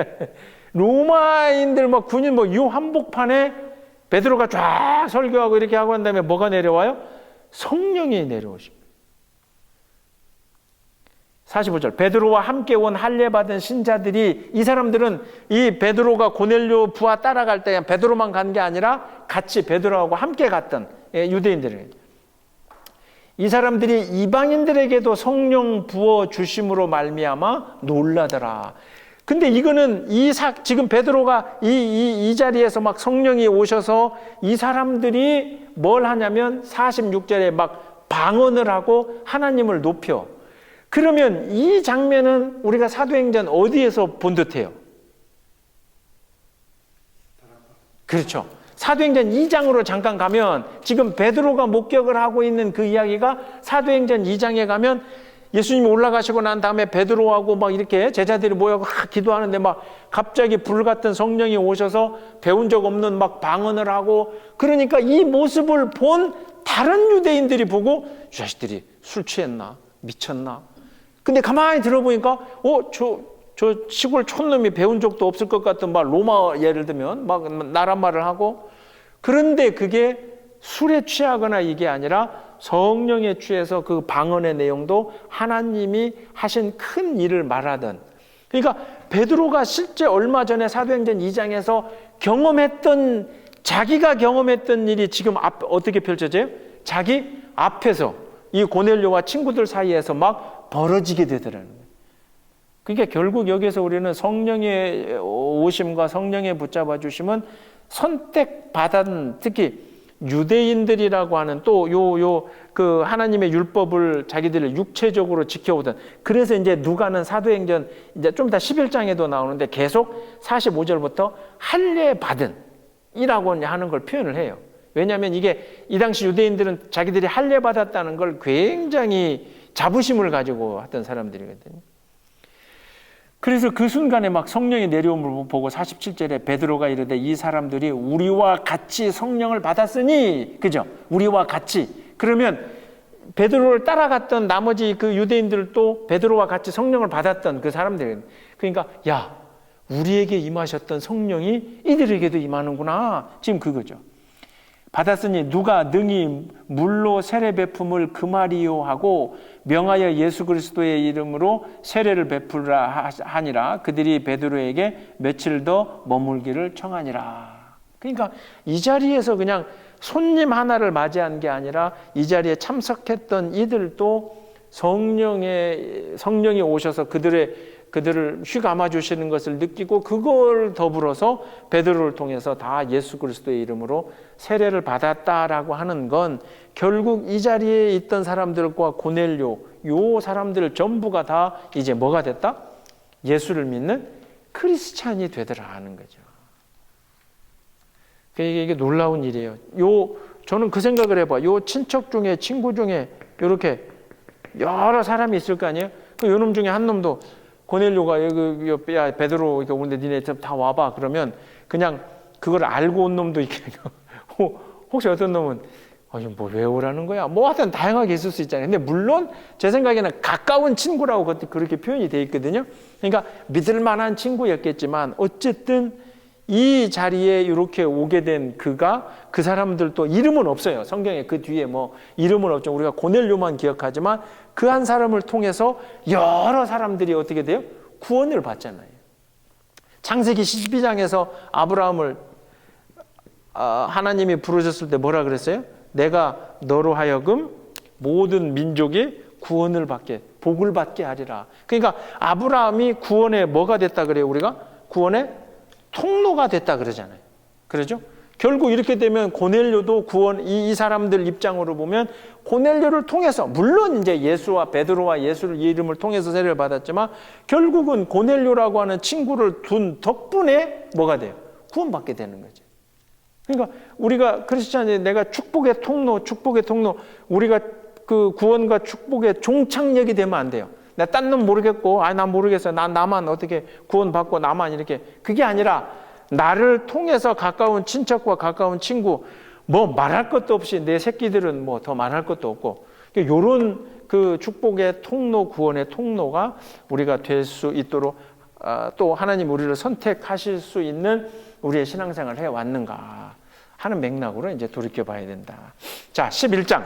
로마인들 뭐 군인 뭐 이 한복판에 베드로가 쫙 설교하고 이렇게 하고 한 다음에 뭐가 내려와요? 성령이 내려오십니다. 45절, 베드로와 함께 온 할례 받은 신자들이, 이 사람들은 이 베드로가 고넬료 부하 따라갈 때 베드로만 간 게 아니라 같이 베드로하고 함께 갔던 유대인들이에요. 이 사람들이 이방인들에게도 성령 부어 주심으로 말미암아 놀라더라. 근데 이거는 지금 베드로가 이 자리에서 막 성령이 오셔서 이 사람들이 뭘 하냐면 46절에 막 방언을 하고 하나님을 높여. 그러면 이 장면은 우리가 사도행전 어디에서 본 듯해요? 그렇죠. 사도행전 2장으로 잠깐 가면 지금 베드로가 목격을 하고 있는 그 이야기가 사도행전 2장에 가면 예수님이 올라가시고 난 다음에 베드로하고 막 이렇게 제자들이 모여서 기도하는데 막 갑자기 불 같은 성령이 오셔서 배운 적 없는 막 방언을 하고, 그러니까 이 모습을 본 다른 유대인들이 보고 이 자식들이 술 취했나? 미쳤나? 근데 가만히 들어보니까 저 시골 촌놈이 배운 적도 없을 것 같은 막 로마 예를 들면 막 나란 말을 하고, 그런데 그게 술에 취하거나 이게 아니라 성령에 취해서 그 방언의 내용도 하나님이 하신 큰 일을 말하던, 그러니까 베드로가 실제 얼마 전에 사도행전 2장에서 자기가 경험했던 일이 지금 어떻게 펼쳐져요? 자기 앞에서 이 고넬료와 친구들 사이에서 막 벌어지게 되더라는 거예요. 그러니까 결국 여기서 우리는 성령의 오심과 성령의 붙잡아 주심은 선택받은, 특히 유대인들이라고 하는 또 그 하나님의 율법을 자기들을 육체적으로 지켜오던, 그래서 이제 누가는 사도행전 이제 좀 더 11장에도 나오는데 계속 45절부터 할례 받은 이라고 하는 걸 표현을 해요. 왜냐하면 이게 이 당시 유대인들은 자기들이 할례 받았다는 걸 굉장히 자부심을 가지고 했던 사람들이거든요. 그래서 그 순간에 막 성령이 내려옴을 보고 47절에 베드로가 이르되 이 사람들이 우리와 같이 성령을 받았으니, 그죠? 우리와 같이. 그러면 베드로를 따라갔던 나머지 그 유대인들도 베드로와 같이 성령을 받았던 그 사람들이에요. 그러니까 야, 우리에게 임하셨던 성령이 이들에게도 임하는구나. 지금 그거죠. 받았으니 누가 능히 물로 세례 베품을 금하리요 하고 명하여 예수 그리스도의 이름으로 세례를 베풀라 하니라. 그들이 베드로에게 며칠 더 머물기를 청하니라. 그러니까 이 자리에서 그냥 손님 하나를 맞이한 게 아니라 이 자리에 참석했던 이들도 성령이 오셔서 그들을 휘감아 주시는 것을 느끼고, 그걸 더불어서 베드로를 통해서 다 예수 그리스도의 이름으로 세례를 받았다라고 하는 건 결국 이 자리에 있던 사람들과 고넬료, 요 사람들 전부가 다 이제 뭐가 됐다? 예수를 믿는 크리스찬이 되더라 하는 거죠. 이게 놀라운 일이에요. 저는 그 생각을 해봐. 요 친척 중에, 친구 중에 이렇게 여러 사람이 있을 거 아니에요? 그 요놈 중에 한 놈도 고넬료가 야 베드로 이렇게 오는데 니네 다 와봐. 그러면 그냥 그걸 알고 온 놈도 있게 혹시 어떤 놈은 뭐 왜 오라는 거야? 뭐 하여튼 다양하게 있을 수 있잖아요. 근데 물론 제 생각에는 가까운 친구라고 그렇게 표현이 돼 있거든요. 그러니까 믿을 만한 친구였겠지만 어쨌든 이 자리에 이렇게 오게 된 그 사람들도 이름은 없어요. 성경에 그 뒤에 뭐 이름은 없죠. 우리가 고넬료만 기억하지만 그 한 사람을 통해서 여러 사람들이 어떻게 돼요? 구원을 받잖아요. 창세기 12장에서 아브라함을 하나님이 부르셨을 때 뭐라 그랬어요? 내가 너로 하여금 모든 민족이 구원을 받게, 복을 받게 하리라. 그러니까 아브라함이 구원의 뭐가 됐다 그래요? 우리가 구원의 통로가 됐다 그러잖아요. 그러죠? 결국 이렇게 되면 고넬료도 구원, 이 사람들 입장으로 보면 고넬료를 통해서, 물론 이제 예수와 베드로와 예수를 이름을 통해서 세례를 받았지만 결국은 고넬료라고 하는 친구를 둔 덕분에 뭐가 돼요? 구원받게 되는 거죠. 그러니까 우리가 크리스찬이 내가 축복의 통로, 우리가 그 구원과 축복의 종착역이 되면 안 돼요. 나 딴 놈 모르겠고, 난 모르겠어. 나만 어떻게 구원받고 나만 이렇게. 그게 아니라 나를 통해서 가까운 친척과 가까운 친구, 뭐 말할 것도 없이 내 새끼들은 뭐 더 말할 것도 없고, 요런 그 축복의 통로, 구원의 통로가 우리가 될 수 있도록 또 하나님 우리를 선택하실 수 있는 우리의 신앙생활을 해왔는가 하는 맥락으로 이제 돌이켜 봐야 된다. 자, 11장.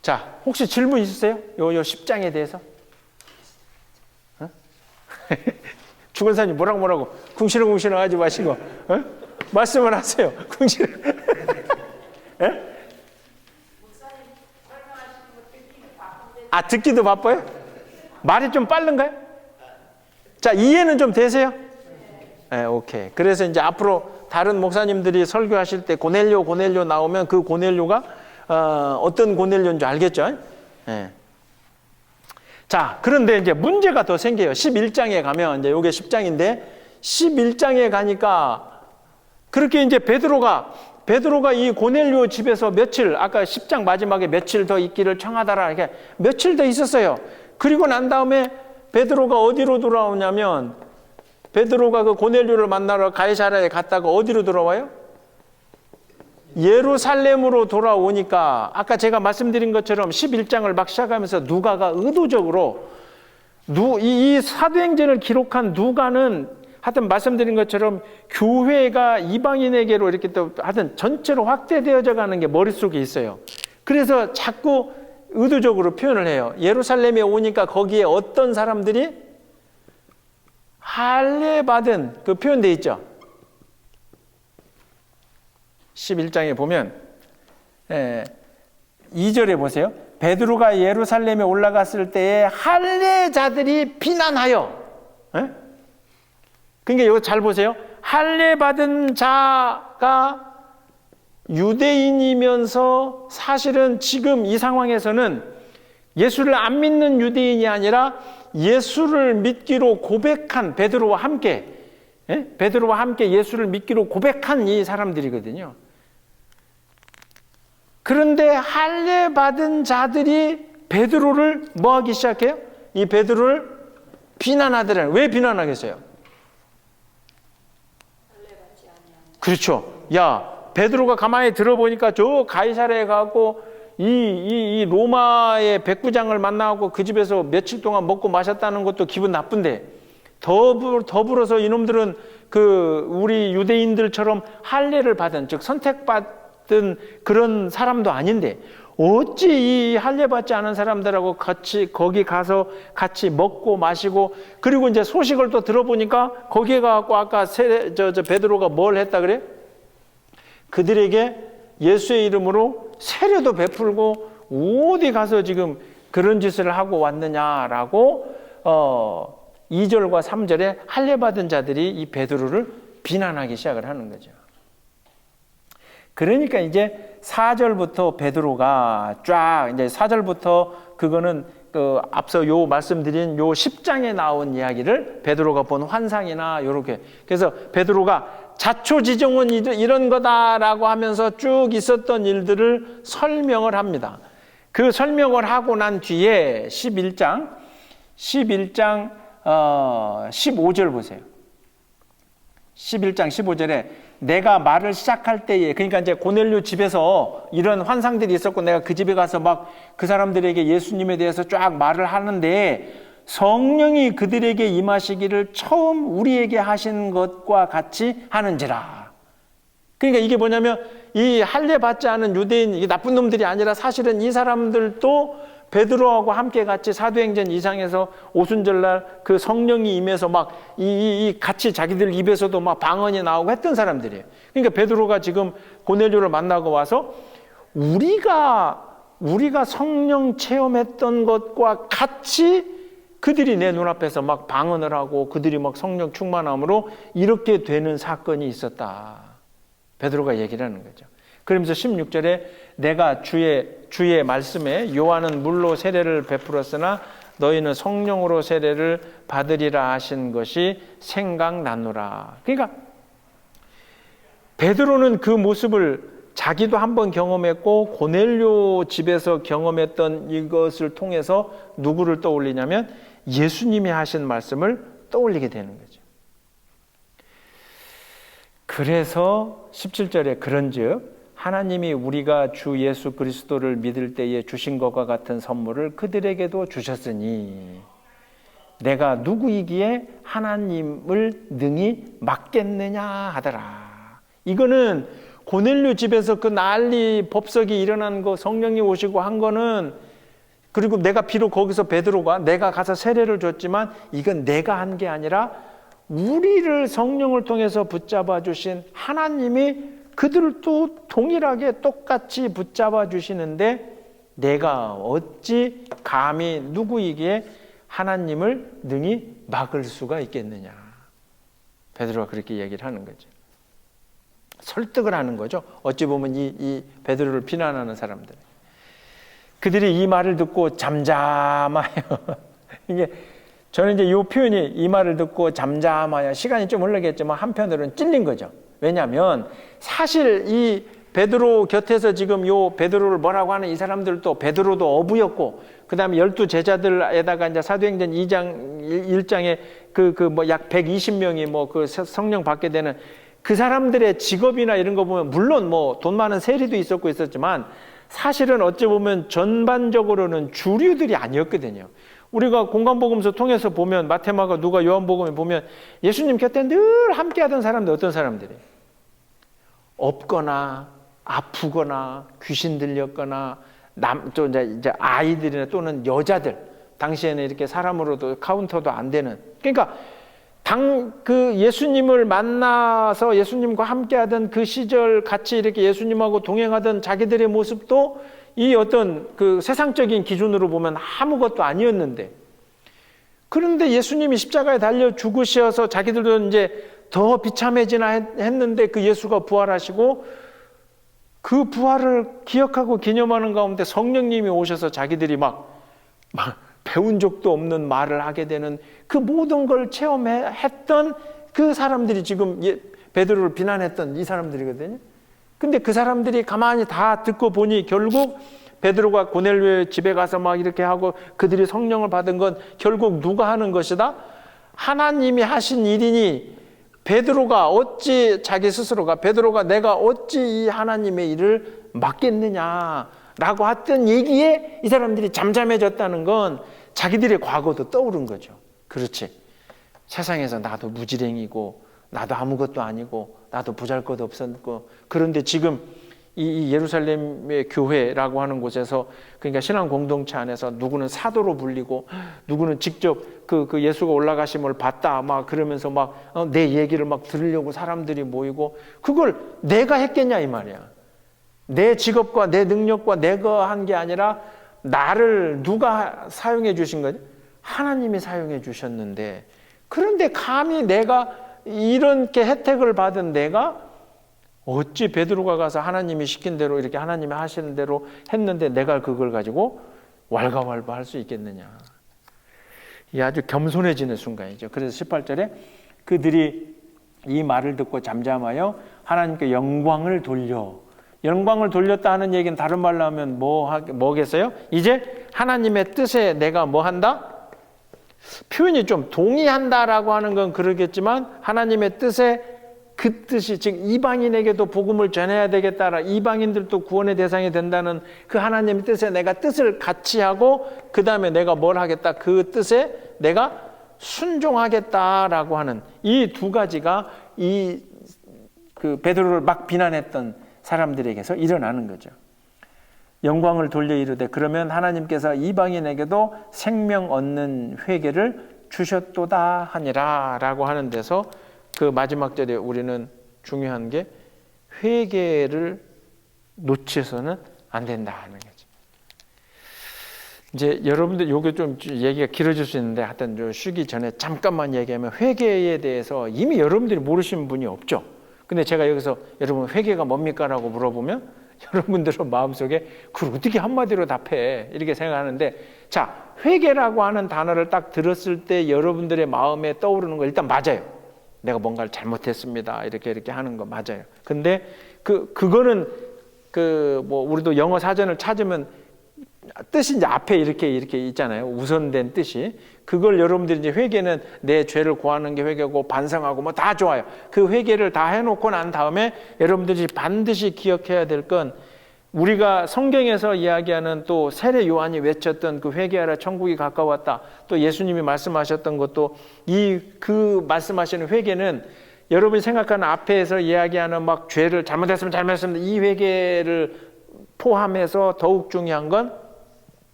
자, 혹시 질문 있으세요? 요 10장에 대해서? 어? 주권사님 뭐라고 궁시렁궁시렁 하지 마시고 말씀을 하세요. 궁시렁. 듣기도 바빠요? 말이 좀 빠른가요? 자, 이해는 좀 되세요? 네, 오케이. 그래서 이제 앞으로 다른 목사님들이 설교하실 때 고넬료 나오면 그 고넬료가 어떤 고넬료인 줄 알겠죠? 네. 자, 그런데 이제 문제가 더 생겨요. 11장에 가면, 이제 요게 10장인데, 11장에 가니까, 그렇게 이제 베드로가 이 고넬료 집에서 며칠, 아까 10장 마지막에 며칠 더 있기를 청하다라, 이렇게 며칠 더 있었어요. 그리고 난 다음에 베드로가 어디로 돌아오냐면, 베드로가 그 고넬료를 만나러 가이사랴에 갔다가 어디로 돌아와요? 예루살렘으로 돌아오니까 아까 제가 말씀드린 것처럼 11장을 막 시작하면서 누가가 의도적으로 이 사도행전을 기록한 누가는 하여튼 말씀드린 것처럼 교회가 이방인에게로 이렇게 또 하여튼 전체로 확대되어져 가는 게 머릿속에 있어요. 그래서 자꾸 의도적으로 표현을 해요. 예루살렘에 오니까 거기에 어떤 사람들이 할례 받은 그 표현되어 있죠. 11장에 보면 2절에 보세요. 베드로가 예루살렘에 올라갔을 때에 할례자들이 비난하여. 그러니까 이거 잘 보세요. 할례 받은 자가 유대인이면서 사실은 지금 이 상황에서는 예수를 안 믿는 유대인이 아니라 예수를 믿기로 고백한 베드로와 함께 예수를 믿기로 고백한 이 사람들이거든요. 그런데 할례 받은 자들이 베드로를 뭐 하기 시작해요? 이 베드로를 비난하더라고요. 왜 비난하겠어요? 그렇죠. 야, 베드로가 가만히 들어보니까 저 가이사랴에 가고 이 로마의 백부장을 만나고 그 집에서 며칠 동안 먹고 마셨다는 것도 기분 나쁜데 더불어서 이놈들은 그 우리 유대인들처럼 할례를 받은, 즉 선택받은 그런 사람도 아닌데 어찌 이 할례 받지 않은 사람들하고 같이 거기 가서 같이 먹고 마시고, 그리고 이제 소식을 또 들어보니까 거기에 가고 아까 베드로가 뭘 했다 그래? 그들에게 예수의 이름으로 세례도 베풀고 어디 가서 지금 그런 짓을 하고 왔느냐라고 2절과 3절에 할례 받은 자들이 이 베드로를 비난하기 시작을 하는 거죠. 그러니까 이제 4절부터 베드로가 쫙 이제 4절부터 그거는 그 앞서 요 말씀드린 요 10장에 나온 이야기를 베드로가 본 환상이나 요렇게, 그래서 베드로가 자초지종은 이런 거다라고 하면서 쭉 있었던 일들을 설명을 합니다. 그 설명을 하고 난 뒤에 11장 15절 보세요. 11장 15절에 내가 말을 시작할 때에, 그러니까 이제 고넬료 집에서 이런 환상들이 있었고 내가 그 집에 가서 막 그 사람들에게 예수님에 대해서 쫙 말을 하는데 성령이 그들에게 임하시기를 처음 우리에게 하신 것과 같이 하는지라. 그러니까 이게 뭐냐면 이 할례 받지 않은 유대인, 이게 나쁜 놈들이 아니라 사실은 이 사람들도 베드로하고 함께 같이 사도행전 2장에서 오순절날 그 성령이 임해서 막 같이 자기들 입에서도 막 방언이 나오고 했던 사람들이에요. 그러니까 베드로가 지금 고넬료를 만나고 와서 우리가 성령 체험했던 것과 같이 그들이 내 눈앞에서 막 방언을 하고 그들이 막 성령 충만함으로 이렇게 되는 사건이 있었다. 베드로가 얘기를 하는 거죠. 그러면서 16절에 내가 주의 말씀에 요한은 물로 세례를 베풀었으나 너희는 성령으로 세례를 받으리라 하신 것이 생각나노라. 그러니까 베드로는 그 모습을 자기도 한번 경험했고 고넬료 집에서 경험했던 이것을 통해서 누구를 떠올리냐면 예수님이 하신 말씀을 떠올리게 되는 거죠. 그래서 17절에 그런즉 하나님이 우리가 주 예수 그리스도를 믿을 때에 주신 것과 같은 선물을 그들에게도 주셨으니 내가 누구이기에 하나님을 능히 막겠느냐 하더라. 이거는 고넬료 집에서 그 난리 법석이 일어난 거 성령이 오시고 한 거는 그리고 내가 비록 거기서 베드로가 내가 가서 세례를 줬지만 이건 내가 한 게 아니라 우리를 성령을 통해서 붙잡아 주신 하나님이 그들을 또 동일하게 똑같이 붙잡아 주시는데 내가 어찌 감히 누구이기에 하나님을 능히 막을 수가 있겠느냐. 베드로가 그렇게 얘기를 하는 거죠. 설득을 하는 거죠. 어찌 보면 이 베드로를 비난하는 사람들. 그들이 이 말을 듣고 잠잠하여 이게 저는 이제 이 표현이 이 말을 듣고 잠잠하여 시간이 좀 흘러겠지만 한편으로는 찔린 거죠. 왜냐하면 사실 이 베드로 곁에서 지금 요 베드로를 뭐라고 하는 이 사람들도 베드로도 어부였고 그 다음에 12제자들에다가 이제 사도행전 2장 1장에 뭐 약 120명이 뭐 그 성령 받게 되는 그 사람들의 직업이나 이런 거 보면 물론 뭐 돈 많은 세리도 있었고 있었지만 사실은 어찌 보면 전반적으로는 주류들이 아니었거든요. 우리가 공간복음서 통해서 보면 마태마가 누가 요한복음에 보면 예수님 곁에 늘 함께하던 사람들 어떤 사람들이에요? 없거나 아프거나 귀신 들렸거나 또 이제 아이들이나 또는 여자들 당시에는 이렇게 사람으로도 카운터도 안 되는 그러니까 그 예수님을 만나서 예수님과 함께하던 그 시절 같이 이렇게 예수님하고 동행하던 자기들의 모습도 이 어떤 그 세상적인 기준으로 보면 아무것도 아니었는데 그런데 예수님이 십자가에 달려 죽으셔서 자기들도 이제 더 비참해지나 했는데 그 예수가 부활하시고 그 부활을 기억하고 기념하는 가운데 성령님이 오셔서 자기들이 막 배운 적도 없는 말을 하게 되는 그 모든 걸 체험했던 그 사람들이 지금 베드로를 비난했던 이 사람들이거든요. 근데 그 사람들이 가만히 다 듣고 보니 결국 베드로가 고넬료의 집에 가서 막 이렇게 하고 그들이 성령을 받은 건 결국 누가 하는 것이다? 하나님이 하신 일이니 베드로가 어찌 자기 스스로가 베드로가 내가 어찌 이 하나님의 일을 맡겠느냐라고 했던 얘기에 이 사람들이 잠잠해졌다는 건 자기들의 과거도 떠오른 거죠. 그렇지. 세상에서 나도 무지랭이고 나도 아무것도 아니고 나도 보잘것 없었고 그런데 지금 이 예루살렘의 교회라고 하는 곳에서 그러니까 신앙 공동체 안에서 누구는 사도로 불리고 누구는 직접 그 예수가 올라가심을 봤다 막 그러면서 막 내 얘기를 막 들으려고 사람들이 모이고 그걸 내가 했겠냐 이 말이야. 내 직업과 내 능력과 내가 한 게 아니라 나를 누가 사용해 주신 거지? 하나님이 사용해 주셨는데 그런데 감히 내가 이렇게 혜택을 받은 내가 어찌 베드로가 가서 하나님이 시킨 대로 이렇게 하나님이 하시는 대로 했는데 내가 그걸 가지고 왈가왈부할 수 있겠느냐. 이 아주 겸손해지는 순간이죠. 그래서 18절에 그들이 이 말을 듣고 잠잠하여 하나님께 영광을 돌렸다 하는 얘기는 다른 말로 하면 뭐겠어요? 이제 하나님의 뜻에 내가 뭐 한다? 표현이 좀 동의한다라고 하는 건 그러겠지만 하나님의 뜻에 그 뜻이 즉 이방인에게도 복음을 전해야 되겠다라 이방인들도 구원의 대상이 된다는 그 하나님의 뜻에 내가 뜻을 같이 하고 그 다음에 내가 뭘 하겠다 그 뜻에 내가 순종하겠다라고 하는 이 두 가지가 그 베드로를 막 비난했던 사람들에게서 일어나는 거죠. 영광을 돌려 이르되 그러면 하나님께서 이방인에게도 생명 얻는 회개를 주셨도다 하니라 라고 하는 데서 그 마지막 절에 우리는 중요한 게 회개를 놓쳐서는 안 된다 하는 거죠. 이제 여러분들 요게 좀 얘기가 길어질 수 있는데 하여튼 좀 쉬기 전에 잠깐만 얘기하면 회개에 대해서 이미 여러분들이 모르시는 분이 없죠. 근데 제가 여기서 여러분 회개가 뭡니까? 라고 물어보면 여러분들은 마음속에 그걸 어떻게 한마디로 답해 이렇게 생각하는데, 자, 회개라고 하는 단어를 딱 들었을 때 여러분들의 마음에 떠오르는 거 일단 맞아요. 내가 뭔가를 잘못했습니다 이렇게 하는 거 맞아요. 근데 그거는 뭐 우리도 영어 사전을 찾으면 뜻이 이제 앞에 이렇게 있잖아요. 우선된 뜻이. 그걸 여러분들이 이제 회개는 내 죄를 고하는 게 회개고 반성하고 뭐 다 좋아요. 그 회개를 다 해놓고 난 다음에 여러분들이 반드시 기억해야 될 건 우리가 성경에서 이야기하는 또 세례 요한이 외쳤던 그 회개하라 천국이 가까웠다. 또 예수님이 말씀하셨던 것도 그 말씀하시는 회개는 여러분이 생각하는 앞에서 이야기하는 막 죄를 잘못했으면 이 회개를 포함해서 더욱 중요한 건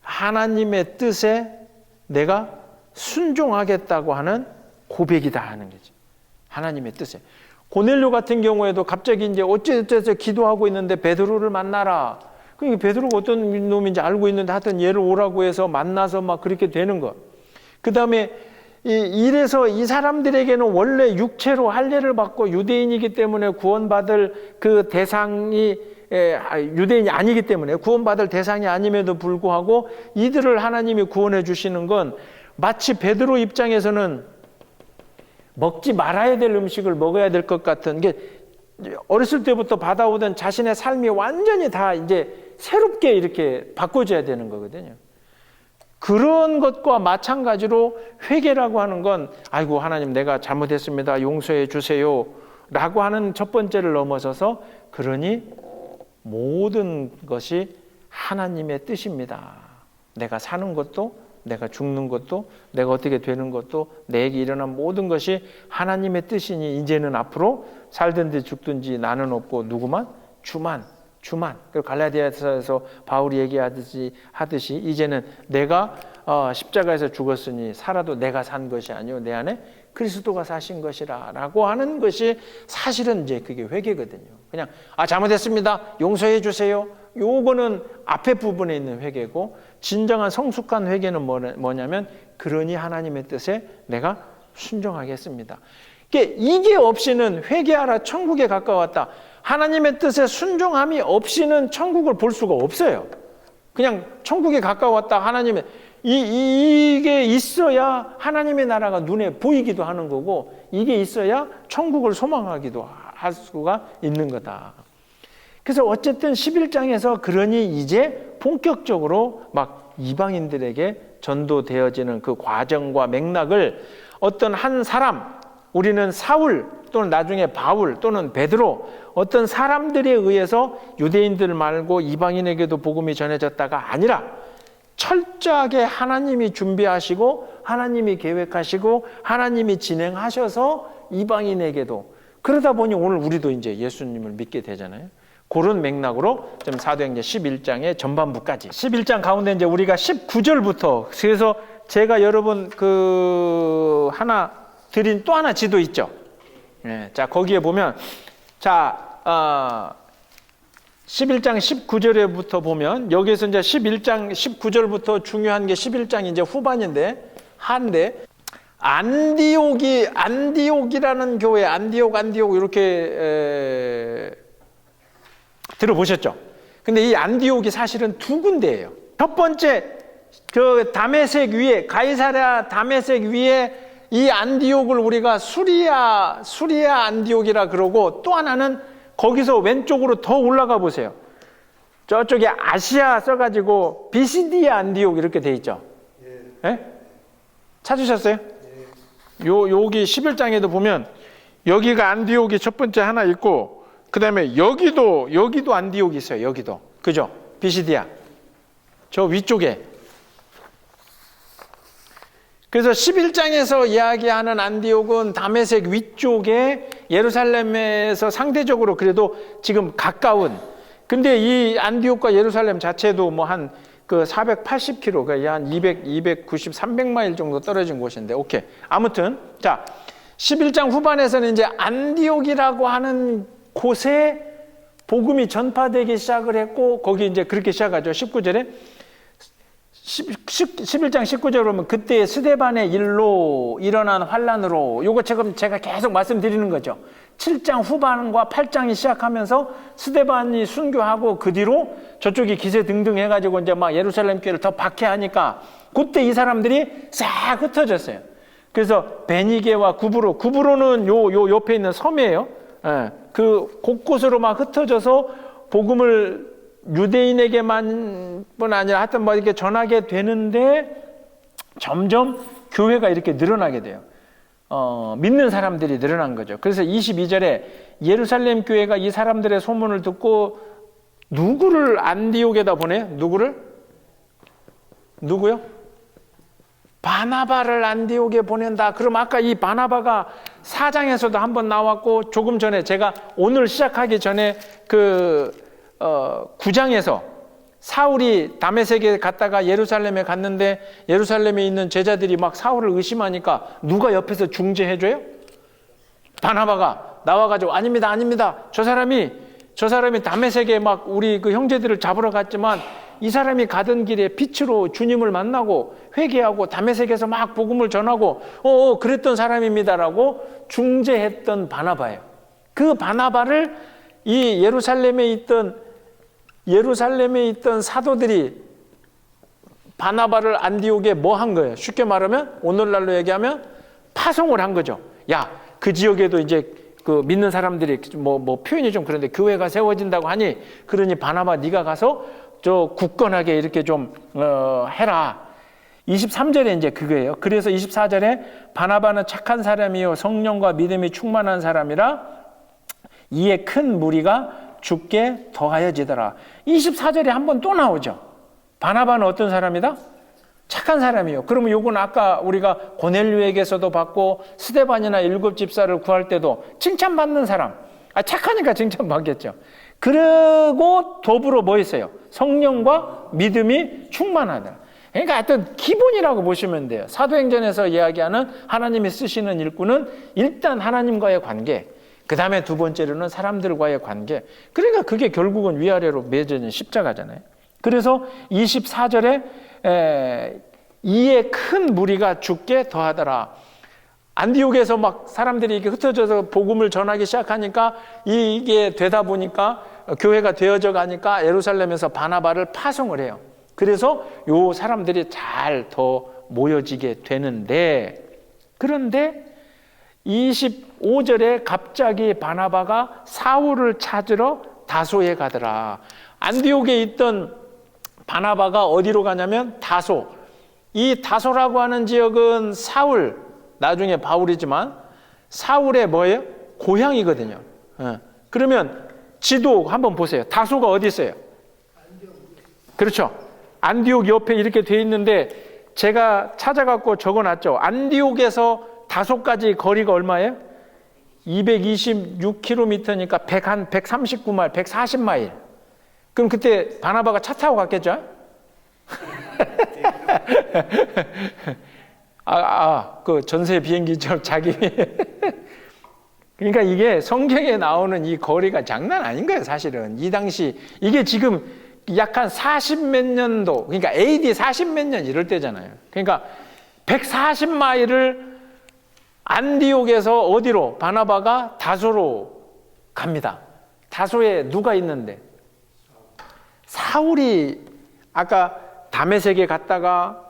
하나님의 뜻에 내가 순종하겠다고 하는 고백이다 하는 거지. 하나님의 뜻에. 고넬료 같은 경우에도 갑자기 이제 어째서 기도하고 있는데 베드로를 만나라. 그러니까 베드로가 어떤 놈인지 알고 있는데 하여튼 얘를 오라고 해서 만나서 막 그렇게 되는 거. 그 다음에 이래서 이 사람들에게는 원래 육체로 할례를 받고 유대인이기 때문에 구원받을 그 대상이 유대인이 아니기 때문에 구원받을 대상이 아님에도 불구하고 이들을 하나님이 구원해 주시는 건 마치 베드로 입장에서는 먹지 말아야 될 음식을 먹어야 될 것 같은 게 어렸을 때부터 받아오던 자신의 삶이 완전히 다 이제 새롭게 이렇게 바꿔줘야 되는 거거든요. 그런 것과 마찬가지로 회개라고 하는 건 아이고 하나님 내가 잘못했습니다. 용서해 주세요. 라고 하는 첫 번째를 넘어서서 그러니 모든 것이 하나님의 뜻입니다. 내가 사는 것도 내가 죽는 것도 내가 어떻게 되는 것도 내게 일어난 모든 것이 하나님의 뜻이니 이제는 앞으로 살든지 죽든지 나는 없고 누구만? 주만. 그리고 갈라디아서에서 바울이 얘기하듯이 이제는 내가 십자가에서 죽었으니 살아도 내가 산 것이 아니요 내 안에 그리스도가 사신 것이라 라고 하는 것이 사실은 이제 그게 회개거든요. 그냥 잘못했습니다. 용서해 주세요. 요거는 앞에 부분에 있는 회개고 진정한 성숙한 회개는 뭐냐면 그러니 하나님의 뜻에 내가 순종하겠습니다. 이게 없이는 회개하라 천국에 가까웠다. 하나님의 뜻에 순종함이 없이는 천국을 볼 수가 없어요. 그냥 천국에 가까웠다. 하나님의 이게 있어야 하나님의 나라가 눈에 보이기도 하는 거고 이게 있어야 천국을 소망하기도 할 수가 있는 거다. 그래서 어쨌든 11장에서 그러니 이제 본격적으로 막 이방인들에게 전도되어지는 그 과정과 맥락을 어떤 한 사람, 우리는 사울 또는 나중에 바울 또는 베드로 어떤 사람들에 의해서 유대인들 말고 이방인에게도 복음이 전해졌다가 아니라 철저하게 하나님이 준비하시고 하나님이 계획하시고 하나님이 진행하셔서 이방인에게도 그러다 보니 오늘 우리도 이제 예수님을 믿게 되잖아요. 그런 맥락으로 좀 사도행전 11장의 전반부까지 11장 가운데 이제 우리가 19절부터 그래서 제가 여러분 하나 드린 또 하나 지도 있죠. 자 거기에 보면 11장 19절에부터 보면 여기에서 이제 11장 19절부터 중요한 게 11장 이제 후반인데 한데 안디옥이라는 교회 안디옥 이렇게 들어보셨죠? 근데 이 안디옥이 사실은 두 군데예요. 첫 번째 그 다메섹 위에 가이사랴 다메섹 위에 이 안디옥을 우리가 수리아 안디옥이라 그러고 또 하나는 거기서 왼쪽으로 더 올라가 보세요. 저쪽에 아시아 써가지고 비시디아 안디옥 이렇게 돼 있죠. 예? 찾으셨어요? 여기 11장에도 보면 여기가 안디옥이 첫 번째 하나 있고 그 다음에 여기도 안디옥이 있어요. 여기도 그죠? 비시디아 저 위쪽에. 그래서 11장에서 이야기하는 안디옥은 다메섹 위쪽에 예루살렘에서 상대적으로 그래도 지금 가까운 근데 이 안디옥과 예루살렘 자체도 뭐 한 그 480km, 그러니까 한 290, 300마일 정도 떨어진 곳인데, 오케이. 아무튼, 자, 11장 후반에서는 이제 안디옥이라고 하는 곳에 복음이 전파되기 시작을 했고, 거기 이제 그렇게 시작하죠. 19절에. 11장 19절에 보면 그때의 스데반의 일로 일어난 환란으로, 요거 지금 제가 계속 말씀드리는 거죠. 7장 후반과 8장이 시작하면서 스데반이 순교하고 그 뒤로 저쪽이 기세 등등 해가지고 이제 막 예루살렘 교회를 더 박해하니까 그때 이 사람들이 싹 흩어졌어요. 그래서 베니게와 구브로는 요 옆에 있는 섬이에요. 예, 그 곳곳으로 막 흩어져서 복음을 유대인에게만 뿐 아니라 하여튼 뭐 이렇게 전하게 되는데 점점 교회가 이렇게 늘어나게 돼요. 믿는 사람들이 늘어난 거죠. 그래서 22절에 예루살렘 교회가 이 사람들의 소문을 듣고 누구를 안디옥에다 보내요? 누구요? 바나바를 안디옥에 보낸다. 그럼 아까 이 바나바가 4장에서도 한번 나왔고, 조금 전에 제가 오늘 시작하기 전에 9장에서 사울이 다메섹에 갔다가 예루살렘에 갔는데 예루살렘에 있는 제자들이 막 사울을 의심하니까 누가 옆에서 중재해줘요? 바나바가 나와가지고 아닙니다. 저 사람이 다메섹에 막 우리 그 형제들을 잡으러 갔지만 이 사람이 가던 길에 빛으로 주님을 만나고 회개하고 다메섹에서 막 복음을 전하고 그랬던 사람입니다라고 중재했던 바나바예요. 그 바나바를 이 예루살렘에 있던 사도들이 바나바를 안디옥에 뭐 한 거예요? 쉽게 말하면 오늘날로 얘기하면 파송을 한 거죠. 야, 그 지역에도 이제 그 믿는 사람들이 뭐 표현이 좀 그런데 교회가 세워진다고 하니 그러니 바나바 네가 가서 저 굳건하게 이렇게 좀 해라. 23절에 이제 그거예요. 그래서 24절에 바나바는 착한 사람이요 성령과 믿음이 충만한 사람이라 이에 큰 무리가 죽게 더하여지더라. 24절에 한 번 또 나오죠. 바나바는 어떤 사람이다? 착한 사람이요. 그러면 요건 아까 우리가 고넬료에게서도 받고 스데반이나 일곱 집사를 구할 때도 칭찬받는 사람. 착하니까 칭찬받겠죠. 그리고 더불어 뭐 있어요? 성령과 믿음이 충만하다. 그러니까 하여튼 기본이라고 보시면 돼요. 사도행전에서 이야기하는 하나님이 쓰시는 일꾼은 일단 하나님과의 관계, 그 다음에 두 번째로는 사람들과의 관계. 그러니까 그게 결국은 위아래로 맺어진 십자가잖아요. 그래서 24절에 이에 큰 무리가 죽게 더하더라. 안디옥에서 막 사람들이 이렇게 흩어져서 복음을 전하기 시작하니까 이게 되다 보니까 교회가 되어져 가니까 예루살렘에서 바나바를 파송을 해요. 그래서 요 사람들이 잘 더 모여지게 되는데, 그런데 25절에 갑자기 바나바가 사울을 찾으러 다소에 가더라. 안디옥에 있던 바나바가 어디로 가냐면 다소. 이 다소라고 하는 지역은 사울, 나중에 바울이지만 사울의 뭐예요? 고향이거든요. 그러면 지도 한번 보세요. 다소가 어디 있어요? 그렇죠. 안디옥 옆에 이렇게 돼 있는데 제가 찾아갖고 적어놨죠. 안디옥에서 다소까지 거리가 얼마예요? 226km니까 139마일, 140마일. 그럼 그때 바나바가 차 타고 갔겠죠? 그 전세 비행기처럼 자기. 그러니까 이게 성경에 나오는 이 거리가 장난 아닌 거예요, 사실은. 이 당시, 이게 지금 약 한 40 몇 년도, 그러니까 AD 40 몇 년 이럴 때잖아요. 그러니까 140마일을 안디옥에서 어디로? 바나바가 다소로 갑니다. 다소에 누가 있는데? 사울이 아까 다메섹에 갔다가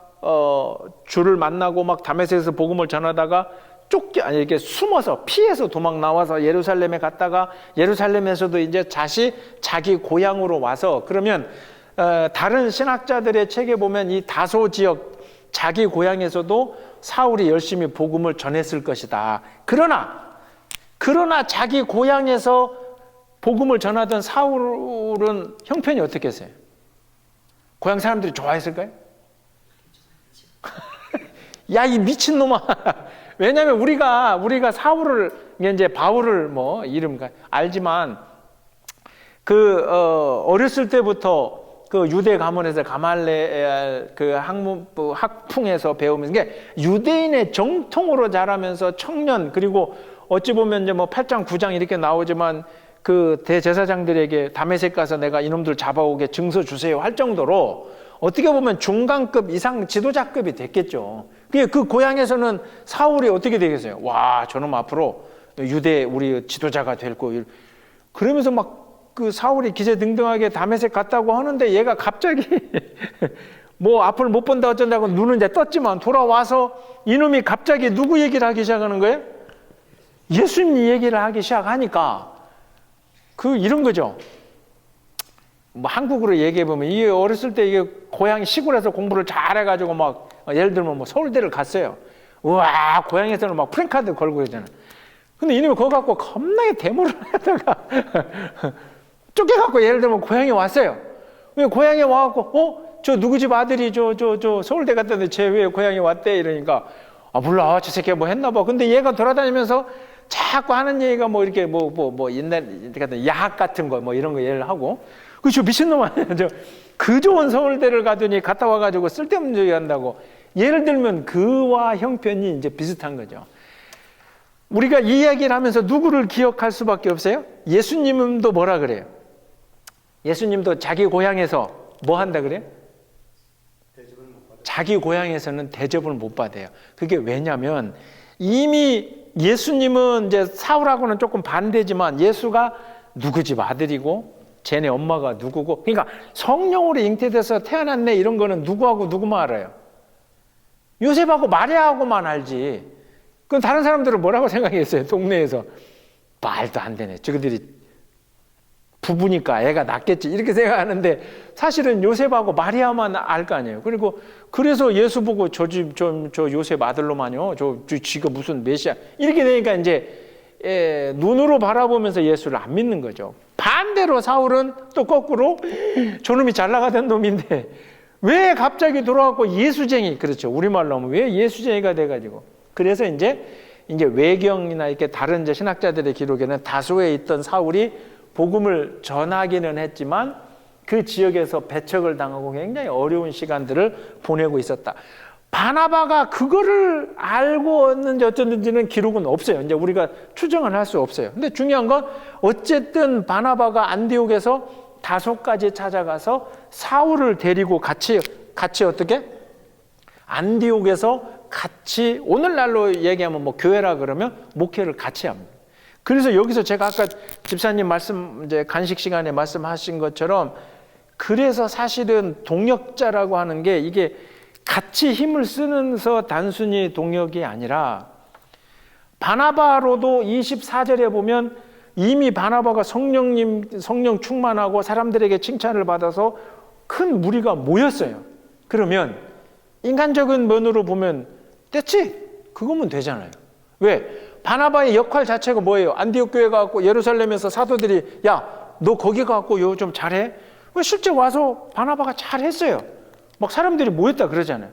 주를 만나고 막 다메섹에서 복음을 전하다가 이렇게 숨어서 피해서 도망 나와서 예루살렘에 갔다가 예루살렘에서도 이제 자기 고향으로 와서, 그러면 다른 신학자들의 책에 보면 이 다소 지역 자기 고향에서도 사울이 열심히 복음을 전했을 것이다. 그러나 자기 고향에서 복음을 전하던 사울은 형편이 어떻게 했어요? 고향 사람들이 좋아했을까요? 야, 이 미친놈아. 왜냐하면 우리가 사울을, 이제 바울을 뭐 이름 알지만 어렸을 때부터 그 유대 가문에서 가말레 그 학풍에서 배우면서 게 유대인의 정통으로 자라면서 청년, 그리고 어찌 보면 이제 뭐 8장 9장 이렇게 나오지만 그 대제사장들에게 다메섹 가서 내가 이놈들 잡아오게 증서 주세요 할 정도로 어떻게 보면 중간급 이상 지도자급이 됐겠죠. 그 고향에서는 사울이 어떻게 되겠어요? 와, 저놈 앞으로 유대 우리 지도자가 될 거. 그러면서 막 그 사울이 기세등등하게 다메섹 갔다고 하는데 얘가 갑자기 뭐 앞을 못 본다 어쩐다고 눈은 이제 떴지만 돌아와서 이놈이 갑자기 누구 얘기를 하기 시작하는 거예요? 예수님 얘기를 하기 시작하니까 이런 거죠. 뭐 한국으로 얘기해 보면 이게 어렸을 때 이게 고향 시골에서 공부를 잘해가지고 막 예를 들면 뭐 서울대를 갔어요. 우와, 고향에서는 막 프랭카드 걸고 그러잖아요. 근데 이놈이 그거 갖고 겁나게 데모를 하다가 쫓겨갖고 예를 들면 고향에 왔어요. 왜 고향에 와갖고 저 누구 집 아들이 저 서울대 갔다는데 쟤 왜 고향에 왔대? 이러니까 몰라, 저 새끼가 뭐 했나 봐. 근데 얘가 돌아다니면서 자꾸 하는 얘기가 뭐 이렇게 뭐 옛날 야학 같은 거 뭐 이런 거 얘를 하고 저 미친놈 아니야. 그 좋은 서울대를 가더니 갔다 와가지고 쓸데없는 얘기 한다고. 예를 들면 그와 형편이 이제 비슷한 거죠. 우리가 이 이야기를 하면서 누구를 기억할 수밖에 없어요? 예수님도 뭐라 그래요? 예수님도 자기 고향에서 뭐 한다 그래요? 자기 고향에서는 대접을 못 받아요. 그게 왜냐면 이미 예수님은 이제 사울하고는 조금 반대지만 예수가 누구 집 아들이고 쟤네 엄마가 누구고, 그러니까 성령으로 잉태돼서 태어났네 이런 거는 누구하고 누구만 알아요? 요셉하고 마리아하고만 알지. 그럼 다른 사람들은 뭐라고 생각했어요? 동네에서 말도 안 되네. 저기들이 부부니까 애가 낫겠지 이렇게 생각하는데 사실은 요셉하고 마리아만 알 거 아니에요. 그리고 그래서 예수 보고 저 요셉 아들로만요. 지가 무슨 메시아 이렇게 되니까 이제 눈으로 바라보면서 예수를 안 믿는 거죠. 반대로 사울은 또 거꾸로 저놈이 잘 나가던 놈인데 왜 갑자기 돌아왔고 예수쟁이, 그렇죠. 우리말로 하면 왜 예수쟁이가 돼가지고. 그래서 이제 외경이나 이렇게 다른 이제 신학자들의 기록에는 다소에 있던 사울이 복음을 전하기는 했지만 그 지역에서 배척을 당하고 굉장히 어려운 시간들을 보내고 있었다. 바나바가 그거를 알고였는지 어쨌는지는 기록은 없어요. 이제 우리가 추정을 할 수 없어요. 근데 중요한 건 어쨌든 바나바가 안디옥에서 다소까지 찾아가서 사울을 데리고 같이 어떻게? 안디옥에서 같이, 오늘날로 얘기하면 뭐 교회라 그러면 목회를 같이 합니다. 그래서 여기서 제가 아까 집사님 말씀, 이제 간식 시간에 말씀하신 것처럼 그래서 사실은 동역자라고 하는 게 이게 같이 힘을 쓰면서 단순히 동역이 아니라 바나바로도 24절에 보면 이미 바나바가 성령 충만하고 사람들에게 칭찬을 받아서 큰 무리가 모였어요. 그러면 인간적인 면으로 보면 됐지? 그거면 되잖아요. 왜? 바나바의 역할 자체가 뭐예요? 안디옥 교회 가고 예루살렘에서 사도들이 야, 너 거기 가고 요 좀 잘해? 왜 실제 와서 바나바가 잘했어요. 막 사람들이 모였다 그러잖아요.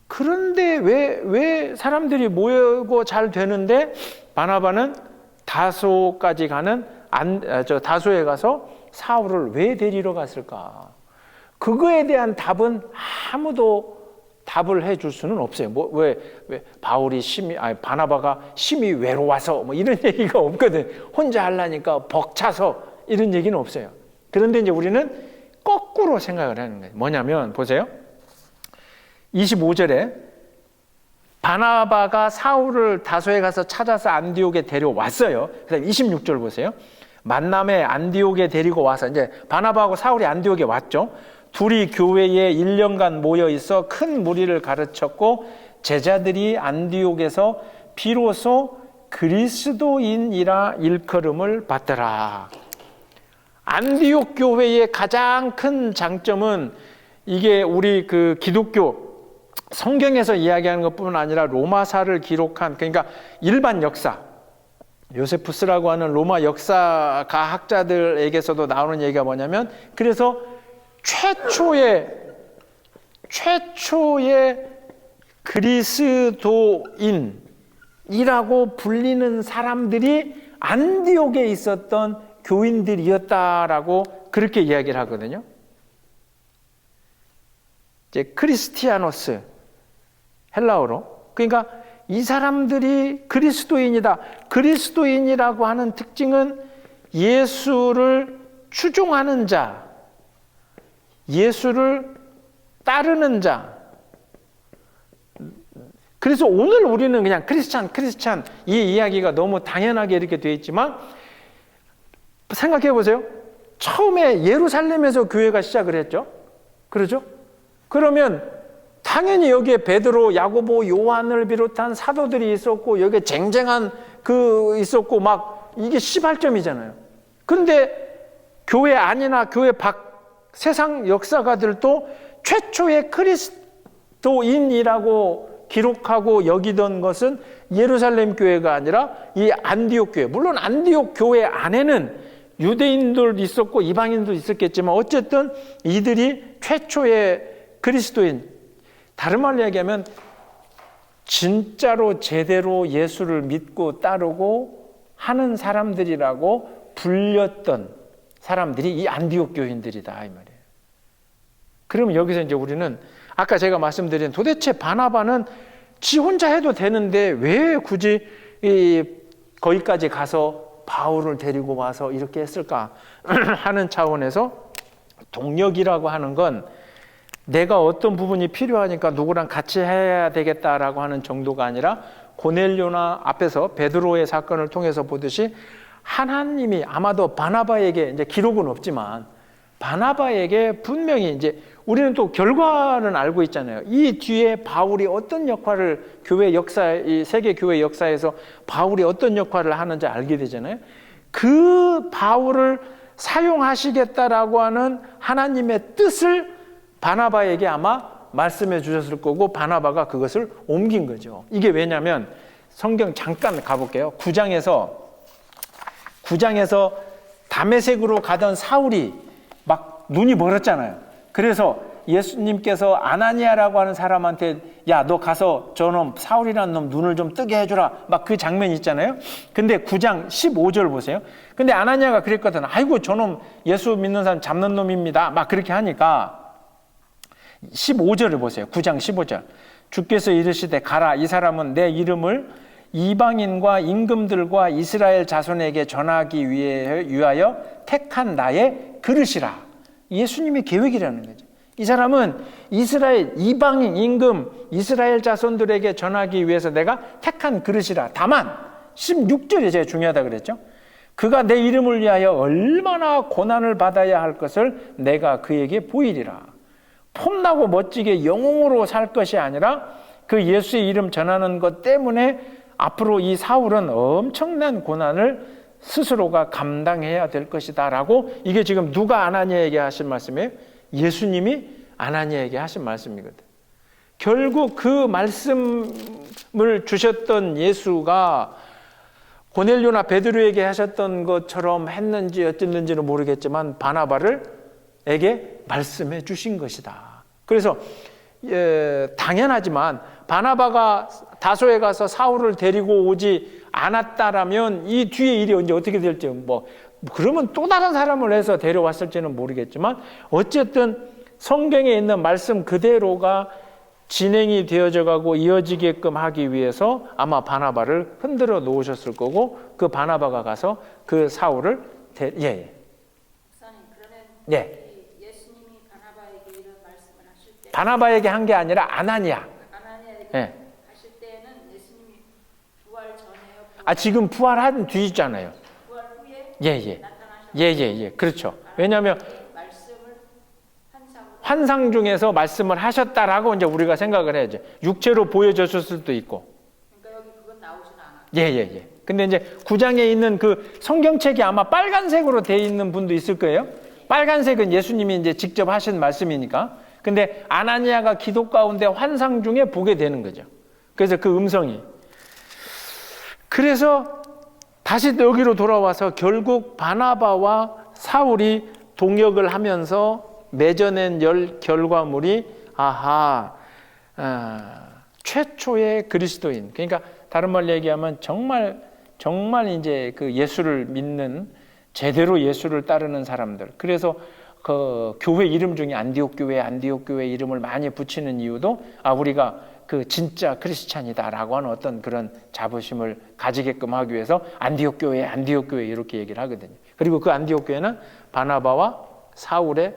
그런데 왜 사람들이 모이고 잘 되는데 바나바는 다소까지 가는 다소에 가서 사울을 왜 데리러 갔을까? 그거에 대한 답은 아무도 답을 해줄 수는 없어요. 왜 바나바가 심히 외로워서 뭐 이런 얘기가 없거든. 혼자 하려니까 벅차서 이런 얘기는 없어요. 그런데 이제 우리는 거꾸로 생각을 하는 거예요. 뭐냐면 보세요. 25절에 바나바가 사울을 다소에 가서 찾아서 안디옥에 데려왔어요. 그다음 26절 보세요. 만남에 안디옥에 데리고 와서 이제 바나바하고 사울이 안디옥에 왔죠. 둘이 교회에 1년간 모여 있어 큰 무리를 가르쳤고 제자들이 안디옥에서 비로소 그리스도인이라 일컬음을 받더라. 안디옥 교회의 가장 큰 장점은 이게 우리 그 기독교 성경에서 이야기하는 것뿐만 아니라 로마사를 기록한, 그러니까 일반 역사, 요세푸스라고 하는 로마 역사 가학자들에게서도 나오는 얘기가 뭐냐면, 그래서 최초의 그리스도인이라고 불리는 사람들이 안디옥에 있었던 교인들이었다라고 그렇게 이야기를 하거든요. 이제 크리스티아노스, 헬라어로. 그러니까 이 사람들이 그리스도인이다. 그리스도인이라고 하는 특징은 예수를 추종하는 자, 예수를 따르는 자. 그래서 오늘 우리는 그냥 크리스찬 이 이야기가 너무 당연하게 이렇게 되어 있지만 생각해 보세요. 처음에 예루살렘에서 교회가 시작을 했죠. 그렇죠? 그러면 당연히 여기에 베드로, 야고보, 요한을 비롯한 사도들이 있었고 여기에 쟁쟁한 있었고 막 이게 시발점이잖아요. 그런데 교회 안이나 교회 밖 세상 역사가들도 최초의 그리스도인이라고 기록하고 여기던 것은 예루살렘 교회가 아니라 이 안디옥 교회. 물론 안디옥 교회 안에는 유대인도 있었고 이방인도 있었겠지만 어쨌든 이들이 최초의 그리스도인, 다른 말로 얘기하면 진짜로 제대로 예수를 믿고 따르고 하는 사람들이라고 불렸던 사람들이 이 안디옥 교인들이다 이 말이에요. 그러면 여기서 이제 우리는 아까 제가 말씀드린 도대체 바나바는 지 혼자 해도 되는데 왜 굳이 거기까지 가서 바울을 데리고 와서 이렇게 했을까 하는 차원에서 동력이라고 하는 건 내가 어떤 부분이 필요하니까 누구랑 같이 해야 되겠다라고 하는 정도가 아니라 고넬료나 앞에서 베드로의 사건을 통해서 보듯이 하나님이 아마도 바나바에게 이제 기록은 없지만 바나바에게 분명히 이제 우리는 또 결과는 알고 있잖아요. 이 뒤에 바울이 어떤 역할을 교회 역사, 이 세계 교회 역사에서 바울이 어떤 역할을 하는지 알게 되잖아요. 그 바울을 사용하시겠다라고 하는 하나님의 뜻을 바나바에게 아마 말씀해 주셨을 거고 바나바가 그것을 옮긴 거죠. 이게 왜냐하면 성경 잠깐 가볼게요. 9장에서 다메섹으로 가던 사울이 막 눈이 멀었잖아요. 그래서 예수님께서 아나니아라고 하는 사람한테 야, 너 가서 저놈 사울이라는 놈 눈을 좀 뜨게 해주라. 막 그 장면이 있잖아요. 근데 9장 15절 보세요. 근데 아나니아가 그랬거든. 아이고 저놈 예수 믿는 사람 잡는 놈입니다. 막 그렇게 하니까 15절을 보세요. 9장 15절. 주께서 이르시되 가라. 이 사람은 내 이름을 이방인과 임금들과 이스라엘 자손에게 전하기 위하여 택한 나의 그릇이라. 예수님의 계획이라는 거죠. 이 사람은 이스라엘 이방인 임금 이스라엘 자손들에게 전하기 위해서 내가 택한 그릇이라. 다만 16절이 제일 중요하다 그랬죠. 그가 내 이름을 위하여 얼마나 고난을 받아야 할 것을 내가 그에게 보이리라. 폼나고 멋지게 영웅으로 살 것이 아니라 그 예수의 이름 전하는 것 때문에 앞으로 이 사울은 엄청난 고난을 스스로가 감당해야 될 것이다 라고, 이게 지금 누가 아나니아에게 하신 말씀이에요? 예수님이 아나니아에게 하신 말씀이거든. 결국 그 말씀을 주셨던 예수가 고넬료나 베드로에게 하셨던 것처럼 했는지 어쨌는지는 모르겠지만 바나바에게 말씀해 주신 것이다. 그래서 당연하지만 바나바가 다소에 가서 사울을 데리고 오지 않았다라면 이 뒤에 일이 언제 어떻게 될지 그러면 또 다른 사람을 해서 데려왔을지는 모르겠지만 어쨌든 성경에 있는 말씀 그대로가 진행이 되어져 가고 이어지게끔 하기 위해서 아마 바나바를 흔들어 놓으셨을 거고 그 바나바가 가서 그 사울을 목사님 그러면 예수님이 바나바에게 이런 말씀을 하실 때 바나바에게 한 게 아니라 아나니아에게 하실 때는 예수님이 부활 전에요? 지금 부활한 뒤잖아요. 부활 후에 나타나셨어요? 그렇죠. 왜냐하면 말씀을 환상 중에서 말씀을 하셨다라고 이제 우리가 생각을 해야죠. 육체로 보여졌을 수도 있고. 그러니까 여기 그건 나오진 않아요. 근데 이제 9장에 있는 그 성경책이 아마 빨간색으로 되어 있는 분도 있을 거예요. 빨간색은 예수님이 이제 직접 하신 말씀이니까. 근데 아나니아가 기도 가운데 환상 중에 보게 되는 거죠. 그래서 그 음성이. 그래서 다시 여기로 돌아와서 결국 바나바와 사울이 동역을 하면서 맺어낸 결과물이 최초의 그리스도인. 그러니까 다른 말로 얘기하면 정말 이제 그 예수를 믿는 제대로 예수를 따르는 사람들. 그래서 그 교회 이름 중에 안디옥 교회 이름을 많이 붙이는 이유도 우리가 그 진짜 크리스찬이다라고 하는 어떤 그런 자부심을 가지게끔 하기 위해서 안디옥 교회 이렇게 얘기를 하거든요. 그리고 그 안디옥 교회는 바나바와 사울의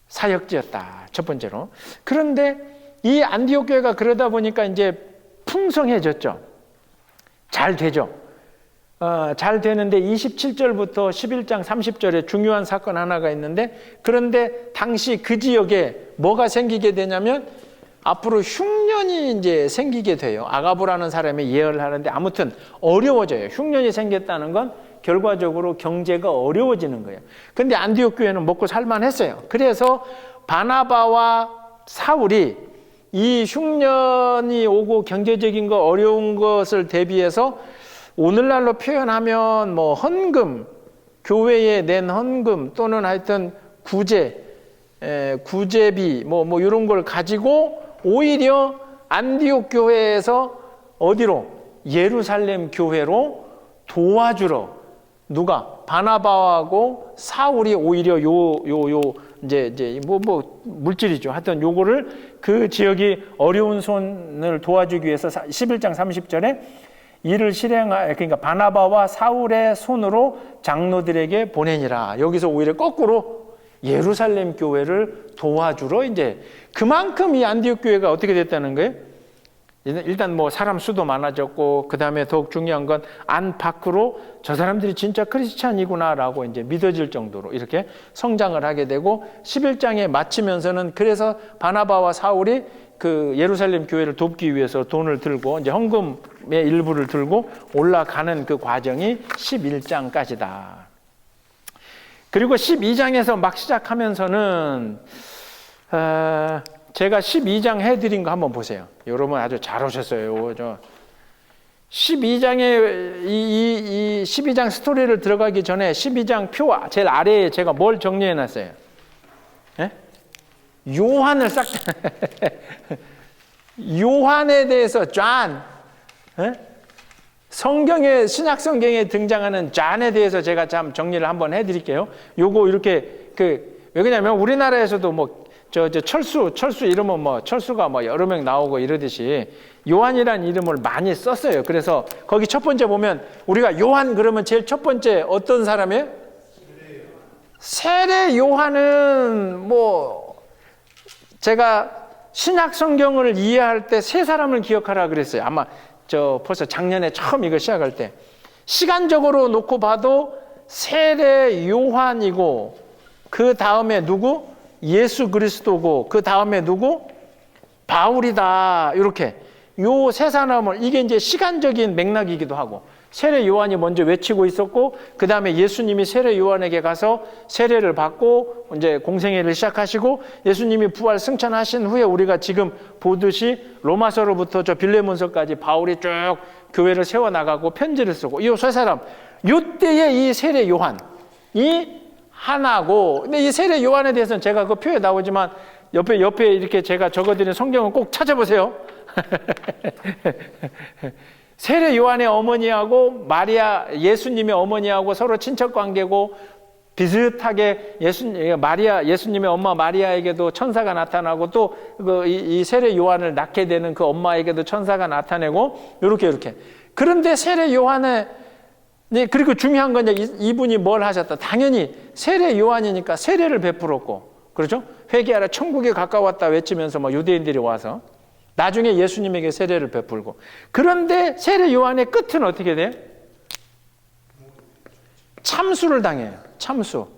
사역지였다. 첫 번째로. 그런데 이 안디옥 교회가 그러다 보니까 이제 풍성해졌죠. 잘 되죠. 잘 되는데 27절부터 11장 30절에 중요한 사건 하나가 있는데, 그런데 당시 그 지역에 뭐가 생기게 되냐면 앞으로 흉년이 이제 생기게 돼요. 아가부라는 사람이 예언을 하는데 아무튼 어려워져요. 흉년이 생겼다는 건 결과적으로 경제가 어려워지는 거예요. 근데 안디옥 교회는 먹고 살만했어요. 그래서 바나바와 사울이 이 흉년이 오고 경제적인 거 어려운 것을 대비해서 오늘날로 표현하면 뭐 헌금, 교회에 낸 헌금 또는 하여튼 구제비 뭐 이런 걸 가지고 오히려 안디옥 교회에서 어디로? 예루살렘 교회로 도와주러 누가? 바나바하고 사울이 오히려 이제 물질이죠. 하여튼 요거를 그 지역이 어려운 손을 도와주기 위해서 11장 30절에 이를 그러니까 바나바와 사울의 손으로 장로들에게 보내니라. 여기서 오히려 거꾸로 예루살렘 교회를 도와주러 이제 그만큼 이 안디옥 교회가 어떻게 됐다는 거예요? 일단 뭐 사람 수도 많아졌고, 그 다음에 더욱 중요한 건 안팎으로 저 사람들이 진짜 크리스찬이구나라고 이제 믿어질 정도로 이렇게 성장을 하게 되고, 11장에 마치면서는 그래서 바나바와 사울이 그 예루살렘 교회를 돕기 위해서 돈을 들고 이제 헌금의 일부를 들고 올라가는 그 과정이 11장까지다. 그리고 12장에서 막 시작하면서는 제가 12장 해드린 거 한번 보세요. 여러분 아주 잘 오셨어요. 12장에 이 12장 스토리를 들어가기 전에 12장 표 제일 아래에 제가 뭘 정리해 놨어요? 예? 요한을 싹 요한에 대해서 존, 성경에 신약 성경에 등장하는 존에 대해서 제가 참 정리를 한번 해드릴게요. 요거 이렇게 왜 그러냐면 우리나라에서도 뭐 철수 이름은 뭐 철수가 뭐 여러 명 나오고 이러듯이 요한이라는 이름을 많이 썼어요. 그래서 거기 첫 번째 보면 우리가 요한 그러면 제일 첫 번째 어떤 사람이에요? 세례 요한은 뭐 제가 신약 성경을 이해할 때 세 사람을 기억하라 그랬어요. 아마 벌써 작년에 처음 이거 시작할 때 시간적으로 놓고 봐도 세례 요한이고, 그 다음에 누구? 예수 그리스도고, 그 다음에 누구? 바울이다. 이렇게 요 세 사람을, 이게 이제 시간적인 맥락이기도 하고, 세례 요한이 먼저 외치고 있었고, 그 다음에 예수님이 세례 요한에게 가서 세례를 받고 이제 공생애를 시작하시고, 예수님이 부활 승천하신 후에 우리가 지금 보듯이 로마서로부터 저 빌레몬서까지 바울이 쭉 교회를 세워나가고 편지를 쓰고, 이 세 사람, 요때에 이 세례 요한이 하나고, 근데 이 세례 요한에 대해서는 제가 그 표에 나오지만 옆에 이렇게 제가 적어드린 성경을 꼭 찾아보세요. 세례 요한의 어머니하고 예수님의 어머니하고 서로 친척 관계고, 비슷하게 예수님의 엄마 마리아에게도 천사가 나타나고, 또 이 세례 요한을 낳게 되는 그 엄마에게도 천사가 나타내고, 이렇게. 그런데 세례 요한의 그리고 중요한 건 이분이 뭘 하셨다. 당연히 세례 요한이니까 세례를 베풀었고, 그렇죠? 회개하라 천국에 가까웠다 외치면서 뭐 유대인들이 와서 나중에 예수님에게 세례를 베풀고. 그런데 세례 요한의 끝은 어떻게 돼요? 참수를 당해요. 참수.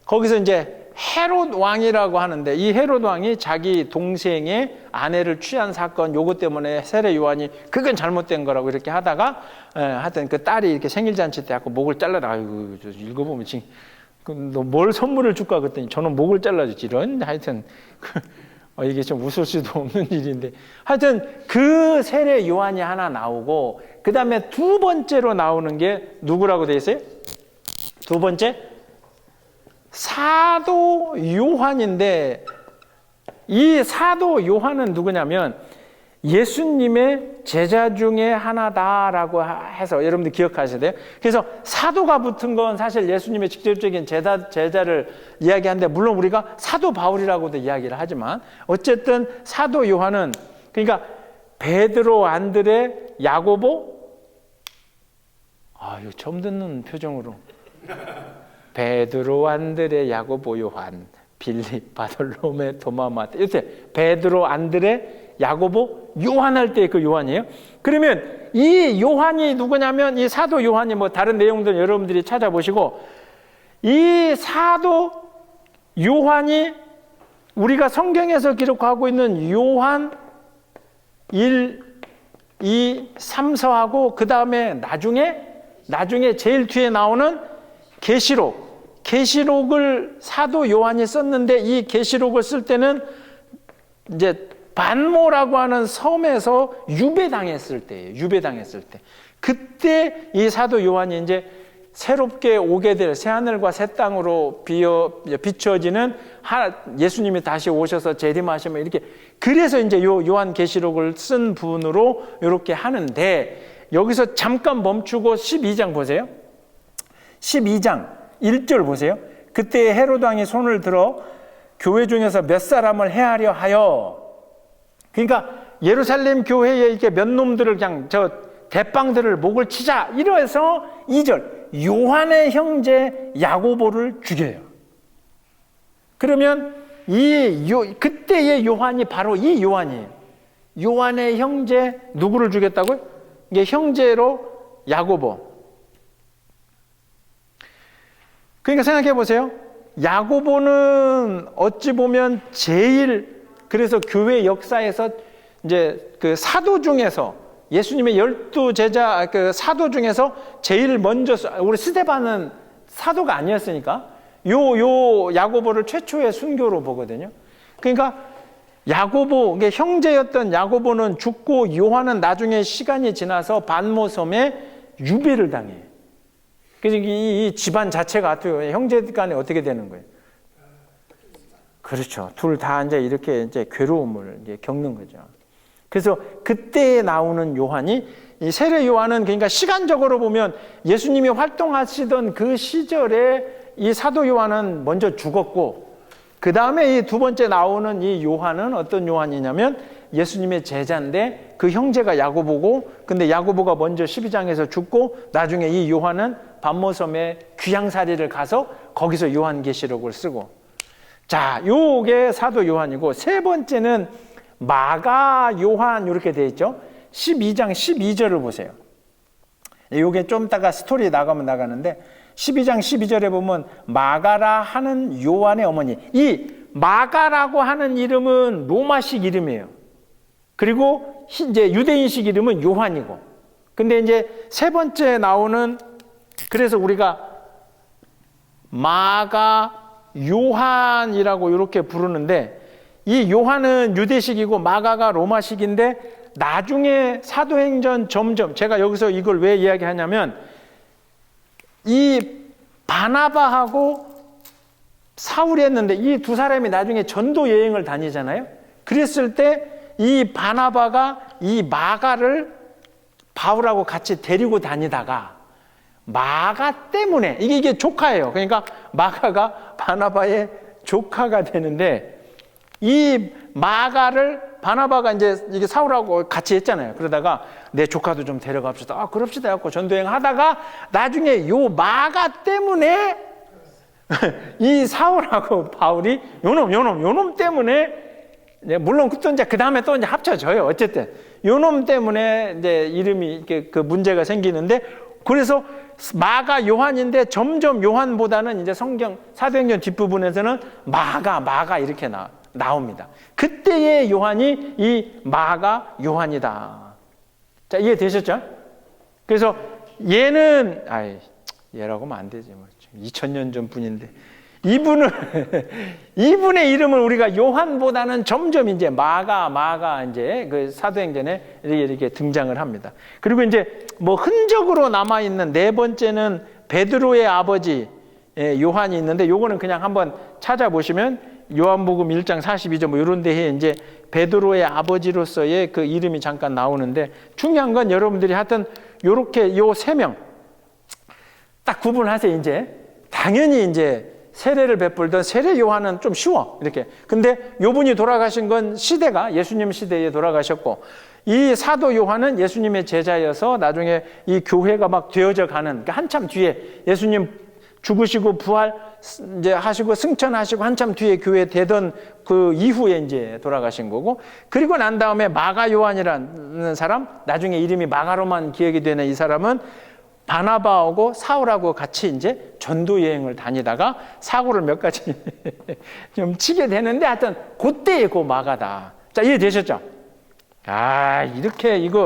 거기서 이제 헤롯 왕이라고 하는데, 이 헤롯 왕이 자기 동생의 아내를 취한 사건, 요것 때문에 세례 요한이 그건 잘못된 거라고 이렇게 하다가, 하여튼 그 딸이 이렇게 생일잔치 때 갖고 목을 잘라라. 아이고, 읽어보면 지금 너 뭘 선물을 줄까 그랬더니 저는 목을 잘라줬지. 이런, 하여튼 이게 좀 웃을 수도 없는 일인데, 하여튼 그 세례 요한이 하나 나오고, 그 다음에 두 번째로 나오는 게 누구라고 돼 있어요? 두 번째 사도 요한인데, 이 사도 요한은 누구냐면 예수님의 제자 중에 하나다라고 해서 여러분들 기억하셔야 돼요. 그래서 사도가 붙은 건 사실 예수님의 직접적인 제자를 이야기하는데, 물론 우리가 사도 바울이라고도 이야기를 하지만 어쨌든 사도 요한은, 그러니까 베드로, 안드레, 야고보, 이거 처음 듣는 표정으로. 베드로, 안드레, 야고보, 요한, 빌립, 바돌로메, 도마, 마태. 이렇게 베드로, 안드레, 야고보, 요한 할 때 그 요한이에요. 그러면 이 요한이 누구냐면, 이 사도 요한이 뭐 다른 내용들 여러분들이 찾아보시고, 이 사도 요한이 우리가 성경에서 기록하고 있는 요한 1, 2, 3서하고 그 다음에 나중에 제일 뒤에 나오는 계시록을 사도 요한이 썼는데, 이 계시록을 쓸 때는 이제 반모라고 하는 섬에서 유배당했을 때예요. 유배당했을 때. 그때 이 사도 요한이 이제 새롭게 오게 될 새하늘과 새 땅으로 비춰지는 예수님이 다시 오셔서 재림하시면 이렇게, 그래서 이제 요한 계시록을 쓴 분으로 이렇게 하는데, 여기서 잠깐 멈추고 12장 보세요. 12장 1절 보세요. 그때 헤로드 왕이 손을 들어 교회 중에서 몇 사람을 해하려 하여, 그러니까 예루살렘 교회에 이렇게 몇 놈들을 그냥 대빵들을 목을 치자, 이래서 2절 요한의 형제 야고보를 죽여요. 그러면 그때의 요한이 바로 이 요한이에요. 요한의 형제 누구를 죽였다고요? 이게 형제로 야고보. 그러니까 생각해 보세요. 야고보는 어찌 보면 그래서 교회 역사에서 이제 그 사도 중에서, 예수님의 12제자 그 사도 중에서 제일 먼저, 우리 스데반은 사도가 아니었으니까 요 야고보를 최초의 순교로 보거든요. 그러니까 야고보, 형제였던 야고보는 죽고, 요한은 나중에 시간이 지나서 반모섬에 유배를 당해요. 그래서 이 집안 자체가 어떻게, 형제 간에 어떻게 되는 거예요? 그렇죠. 둘 다 이제 괴로움을 겪는 거죠. 그래서 그때 나오는 요한이, 이 세례 요한은, 그러니까 시간적으로 보면 예수님이 활동하시던 그 시절에 이 사도 요한은 먼저 죽었고, 그 다음에 이 두 번째 나오는 이 요한은 어떤 요한이냐면 예수님의 제자인데 그 형제가 야고보고, 근데 야고보가 먼저 12장에서 죽고, 나중에 이 요한은 반모섬에 귀양살이를 가서 거기서 요한계시록을 쓰고. 자, 요게 사도 요한이고, 세 번째는 마가 요한, 이렇게 되어 있죠. 12장 12절을 보세요. 요게 좀 이따가 스토리 나가는데, 12장 12절에 보면 마가라 하는 요한의 어머니. 이 마가라고 하는 이름은 로마식 이름이에요. 그리고 이제 유대인식 이름은 요한이고. 근데 이제 세 번째 나오는, 그래서 우리가 마가 요한이라고 이렇게 부르는데, 이 요한은 유대식이고 마가가 로마식인데, 나중에 사도행전 점점, 제가 여기서 이걸 왜 이야기하냐면, 이 바나바하고 사울이 했는데 이 두 사람이 나중에 전도 여행을 다니잖아요. 그랬을 때 이 바나바가 이 마가를 바울하고 같이 데리고 다니다가 마가 때문에, 이게 조카예요. 그러니까 마가가 바나바의 조카가 되는데, 이 마가를 바나바가 이제 이게 사울하고 같이 했잖아요. 그러다가 내 조카도 좀 데려갑시다. 그럽시다 해갖고 전도여행 하다가 나중에 요 마가 때문에 이 사울하고 바울이 요놈 때문에, 물론 또 이제 그 다음에 또 이제 합쳐져요. 어쨌든 요놈 때문에 이제 이름이 그 문제가 생기는데, 그래서 마가 요한인데 점점 요한보다는 이제 성경 사도행전 뒷부분에서는 마가 이렇게 나옵니다. 그때의 요한이 이 마가 요한이다. 자, 이해되셨죠? 그래서 얘는, 얘라고 하면 안 되지. 2000년 전 분인데. 이분의 이름을 우리가 요한보다는 점점 이제 마가 이제 그 사도행전에 이렇게 등장을 합니다. 그리고 이제 뭐 흔적으로 남아있는 네 번째는 베드로의 아버지 요한이 있는데, 요거는 그냥 한번 찾아보시면 요한복음 1장 42절 뭐 이런 데에 이제 베드로의 아버지로서의 그 이름이 잠깐 나오는데, 중요한 건 여러분들이 하여튼 요렇게 요 세 명 딱 구분하세요. 이제 당연히 이제 세례를 베풀던 세례 요한은 좀 쉬워 이렇게. 근데 요분이 돌아가신 건 시대가 예수님 시대에 돌아가셨고, 이 사도 요한은 예수님의 제자여서 나중에 이 교회가 막 되어져 가는, 그러니까 한참 뒤에 예수님 죽으시고 부활 이제 하시고 승천하시고 한참 뒤에 교회 되던 그 이후에 이제 돌아가신 거고, 그리고 난 다음에 마가 요한이라는 사람, 나중에 이름이 마가로만 기억이 되는 이 사람은 바나바하고 사울하고 같이 이제 전도 여행을 다니다가 사고를 몇 가지 좀 치게 되는데, 하여튼 그때의 그 마가다. 자, 이해되셨죠? 아, 이렇게 이게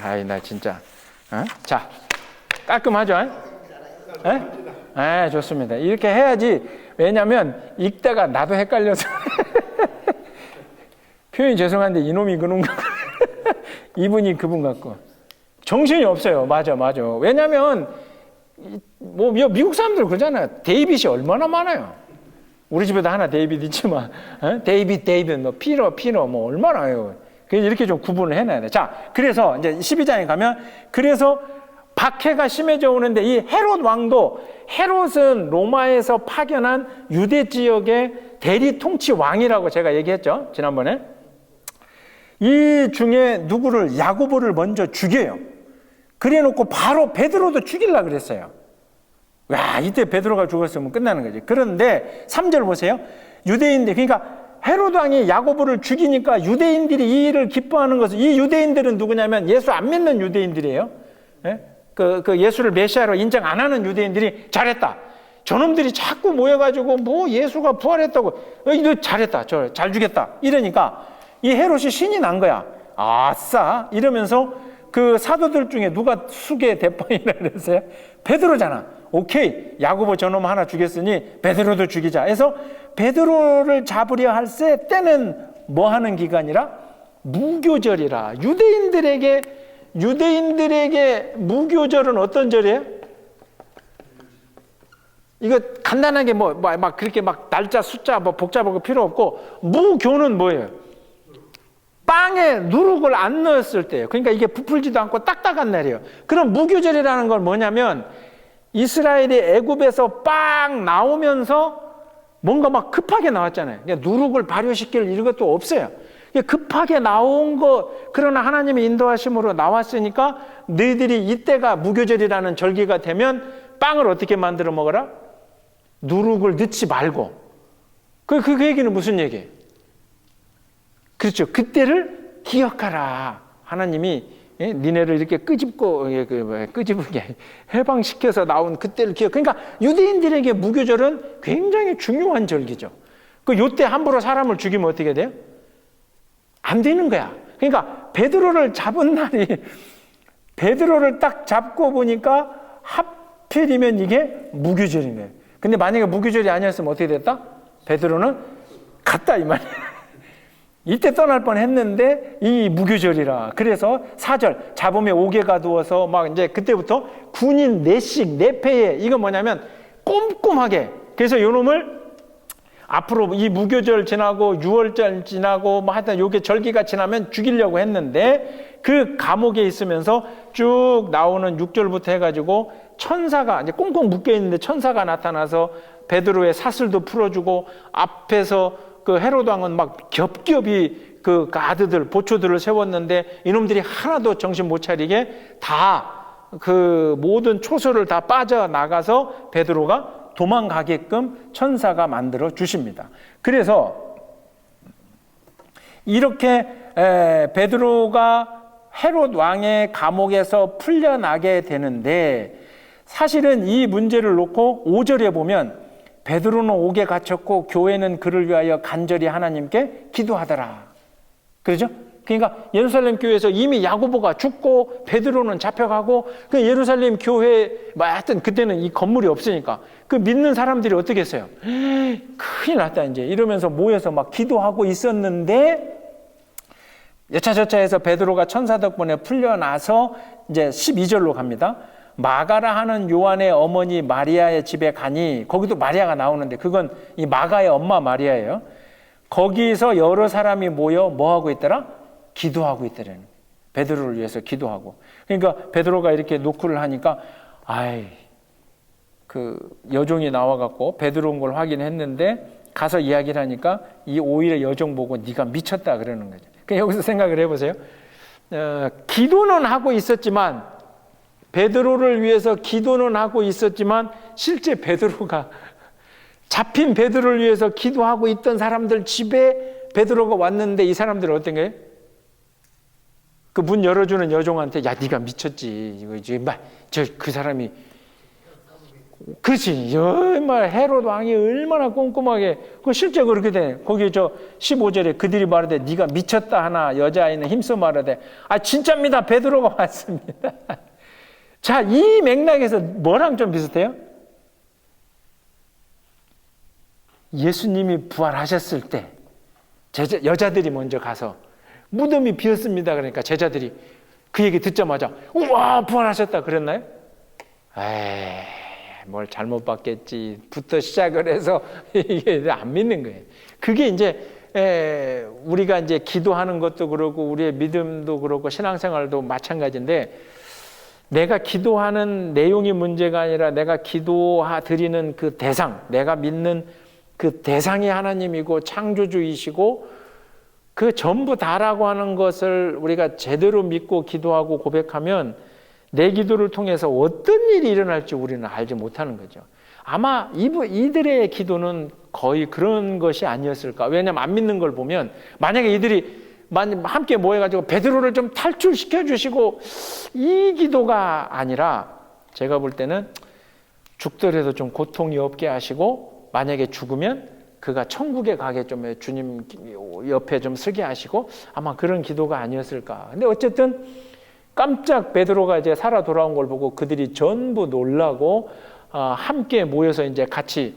아이 나 진짜. 어? 자, 깔끔하죠? 예, 좋습니다. 이렇게 해야지. 왜냐면 읽다가 나도 헷갈려서 표현이 죄송한데 이놈이 그놈 같고 이분이 그분 같고 정신이 없어요. 맞아. 왜냐면 뭐 미국 사람들 그러잖아요. 데이빗이 얼마나 많아요. 우리 집에도 하나 데이빗 있지만, 데이빗, 뭐 피너 뭐 얼마나요. 그래서 이렇게 좀 구분을 해놔야 돼. 자, 그래서 이제 12장에 가면, 그래서 박해가 심해져 오는데, 이 헤롯 왕도, 헤롯은 로마에서 파견한 유대 지역의 대리 통치 왕이라고 제가 얘기했죠, 지난번에. 이 중에 누구를, 야고보를 먼저 죽여요. 그래 놓고 바로 베드로도 죽이려고 그랬어요. 와, 이때 베드로가 죽었으면 끝나는 거지. 그런데 3절 보세요. 유대인들, 그러니까 헤롯 왕이 야고보를 죽이니까 유대인들이 이 일을 기뻐하는 것은, 이 유대인들은 누구냐면 예수 안 믿는 유대인들이에요. 예? 그 예수를 메시아로 인정 안 하는 유대인들이 잘했다. 저놈들이 자꾸 모여가지고 뭐 예수가 부활했다고, 너 잘했다, 저 잘 죽였다 이러니까 이 헤롯이 신이 난 거야. 아싸 이러면서 그 사도들 중에 누가 수계 대빵이라 그랬어요? 베드로잖아. 오케이, 야고보 저놈 하나 죽였으니 베드로도 죽이자 해서 베드로를 잡으려 할세 때는 뭐 하는 기간이라? 무교절이라. 유대인들에게 무교절은 어떤 절이에요? 이거 간단하게 막 그렇게 막 날짜 숫자 뭐 복잡하고 필요 없고, 무교는 뭐예요? 빵에 누룩을 안 넣었을 때예요. 그러니까 이게 부풀지도 않고 딱딱한 날이에요. 그럼 무교절이라는 건 뭐냐면, 이스라엘이 애굽에서 빵 나오면서 뭔가 막 급하게 나왔잖아요. 그러니까 누룩을 발효시킬 이런 것도 없어요. 급하게 나온 거, 그러나 하나님의 인도하심으로 나왔으니까 너희들이 이때가 무교절이라는 절기가 되면 빵을 어떻게 만들어 먹어라? 누룩을 넣지 말고. 그 얘기는 무슨 얘기예요? 그렇죠. 그때를 기억하라. 하나님이 니네를 이렇게 끄집게 해방시켜서 나온 그때를 기억. 그러니까 유대인들에게 무교절은 굉장히 중요한 절기죠. 요때 함부로 사람을 죽이면 어떻게 돼요? 안 되는 거야. 그러니까 베드로를 잡은 날이, 베드로를 딱 잡고 보니까 하필이면 이게 무교절이네. 근데 만약에 무교절이 아니었으면 어떻게 됐다? 베드로는 갔다 이 말이야. 이때 떠날 뻔했는데 이 무교절이라. 그래서 4절 잡음에 옥에 가두어서 막 이제 그때부터 군인 4씩 4패에, 이건 뭐냐면 꼼꼼하게. 그래서 요놈을 앞으로 이 무교절 지나고 6월절 지나고 뭐 하여튼 요게 절기가 지나면 죽이려고 했는데, 그 감옥에 있으면서 쭉 나오는 6절부터 해가지고 천사가 이제 꽁꽁 묶여 있는데 천사가 나타나서 베드로의 사슬도 풀어주고, 앞에서 그 헤롯 왕은 막 겹겹이 그 가드들 보초들을 세웠는데 이놈들이 하나도 정신 못 차리게 다 그 모든 초소를 다 빠져나가서 베드로가 도망가게끔 천사가 만들어 주십니다. 그래서 이렇게 베드로가 헤롯 왕의 감옥에서 풀려나게 되는데, 사실은 이 문제를 놓고 5절에 보면 베드로는 옥에 갇혔고 교회는 그를 위하여 간절히 하나님께 기도하더라. 그러죠? 그러니까 예루살렘 교회에서 이미 야고보가 죽고 베드로는 잡혀가고, 그 예루살렘 교회, 하여튼 그때는 이 건물이 없으니까 그 믿는 사람들이 어떻게 했어요? 큰일 났다 이제 이러면서 모여서 막 기도하고 있었는데, 여차저차해서 베드로가 천사 덕분에 풀려나서 이제 12절로 갑니다. 마가라 하는 요한의 어머니 마리아의 집에 가니, 거기도 마리아가 나오는데 그건 이 마가의 엄마 마리아예요. 거기서 여러 사람이 모여 뭐 하고 있더라? 기도하고 있더라는. 베드로를 위해서 기도하고. 그러니까 베드로가 이렇게 노크를 하니까 그 여종이 나와갖고 베드로 온 걸 확인했는데 가서 이야기를 하니까 이 오히려 여종 보고 네가 미쳤다 그러는 거죠. 그러니까 여기서 생각을 해보세요. 기도는 하고 있었지만, 베드로를 위해서 기도는 하고 있었지만 실제 베드로가, 잡힌 베드로를 위해서 기도하고 있던 사람들 집에 베드로가 왔는데 이 사람들은 어떤 거예요? 그 문 열어주는 여종한테 야 네가 미쳤지, 이거 이제 그 사람이, 그렇지, 헤롯 왕이 얼마나 꼼꼼하게, 그 실제 그렇게 돼. 거기 15절에 그들이 말하되 네가 미쳤다 하나 여자아이는 힘써 말하되 진짜입니다, 베드로가 왔습니다. 자, 이 맥락에서 뭐랑 좀 비슷해요? 예수님이 부활하셨을 때 여자들이 먼저 가서 무덤이 비었습니다 그러니까 제자들이 그 얘기 듣자마자 우와 부활하셨다 그랬나요? 뭘 잘못 봤겠지 부터 시작을 해서 이게 안 믿는 거예요. 그게 이제 우리가 이제 기도하는 것도 그렇고 우리의 믿음도 그렇고 신앙생활도 마찬가지인데, 내가 기도하는 내용이 문제가 아니라 내가 기도드리는 그 대상, 내가 믿는 그 대상이 하나님이고 창조주이시고 그 전부 다라고 하는 것을 우리가 제대로 믿고 기도하고 고백하면 내 기도를 통해서 어떤 일이 일어날지 우리는 알지 못하는 거죠. 아마 이들의 기도는 거의 그런 것이 아니었을까. 왜냐하면 안 믿는 걸 보면, 만약에 이들이 함께 모여가지고 베드로를 좀 탈출시켜 주시고, 이 기도가 아니라 제가 볼 때는 죽더라도 좀 고통이 없게 하시고, 만약에 죽으면 그가 천국에 가게 좀 주님 옆에 좀 서게 하시고, 아마 그런 기도가 아니었을까. 근데 어쨌든 깜짝 베드로가 이제 살아 돌아온 걸 보고 그들이 전부 놀라고 함께 모여서 이제 같이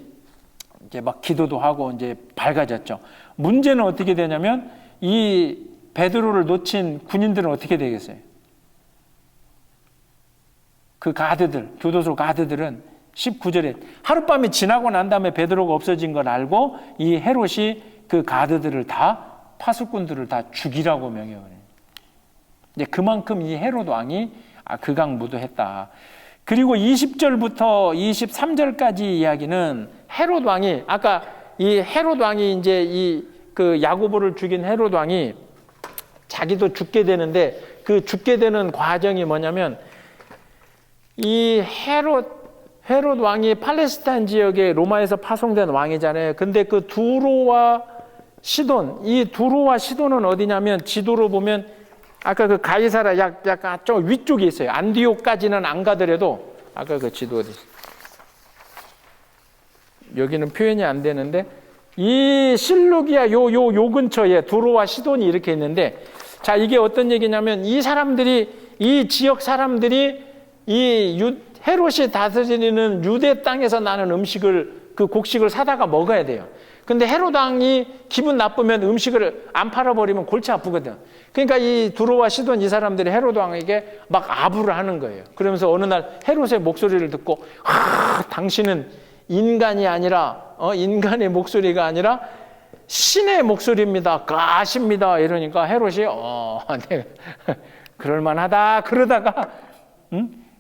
이제 막 기도도 하고 이제 밝아졌죠. 문제는 어떻게 되냐면 이 베드로를 놓친 군인들은 어떻게 되겠어요? 그 가드들, 교도소 가드들은 19절에 하룻밤이 지나고 난 다음에 베드로가 없어진 걸 알고 이 헤롯이 그 가드들을 다, 파수꾼들을 다 죽이라고 명령을 해요. 이제 그만큼 이 헤롯 왕이 극악무도했다. 그리고 20절부터 23절까지 이야기는 헤롯 왕이, 아까 이 헤롯 왕이 이제 그 야고보를 죽인 헤롯 왕이 자기도 죽게 되는데, 그 죽게 되는 과정이 뭐냐면, 이 헤롯 왕이 팔레스타인 지역에 로마에서 파송된 왕이잖아요. 근데 그 두로와 시돈, 이 두로와 시돈은 어디냐면 지도로 보면 아까 그 가이사라 약간 좀 위쪽에 있어요. 안디옥까지는 안 가더라도, 아까 그 지도 어디 있어요? 여기는 표현이 안 되는데, 이 실루기아 요 근처에 두로와 시돈이 이렇게 있는데, 자, 이게 어떤 얘기냐면 이 사람들이, 이 지역 사람들이 이 헤롯이 다스리는 유대 땅에서 나는 음식을, 그 곡식을 사다가 먹어야 돼요. 근데 헤롯 왕이 기분 나쁘면 음식을 안 팔아버리면 골치 아프거든. 그러니까 이 두로와 시돈 이 사람들이 헤롯 왕에게 막 아부를 하는 거예요. 그러면서 어느 날 헤롯의 목소리를 듣고, 당신은 인간이 아니라, 인간의 목소리가 아니라 신의 목소리입니다. 가십니다. 이러니까 헤롯이, 내가 그럴만하다.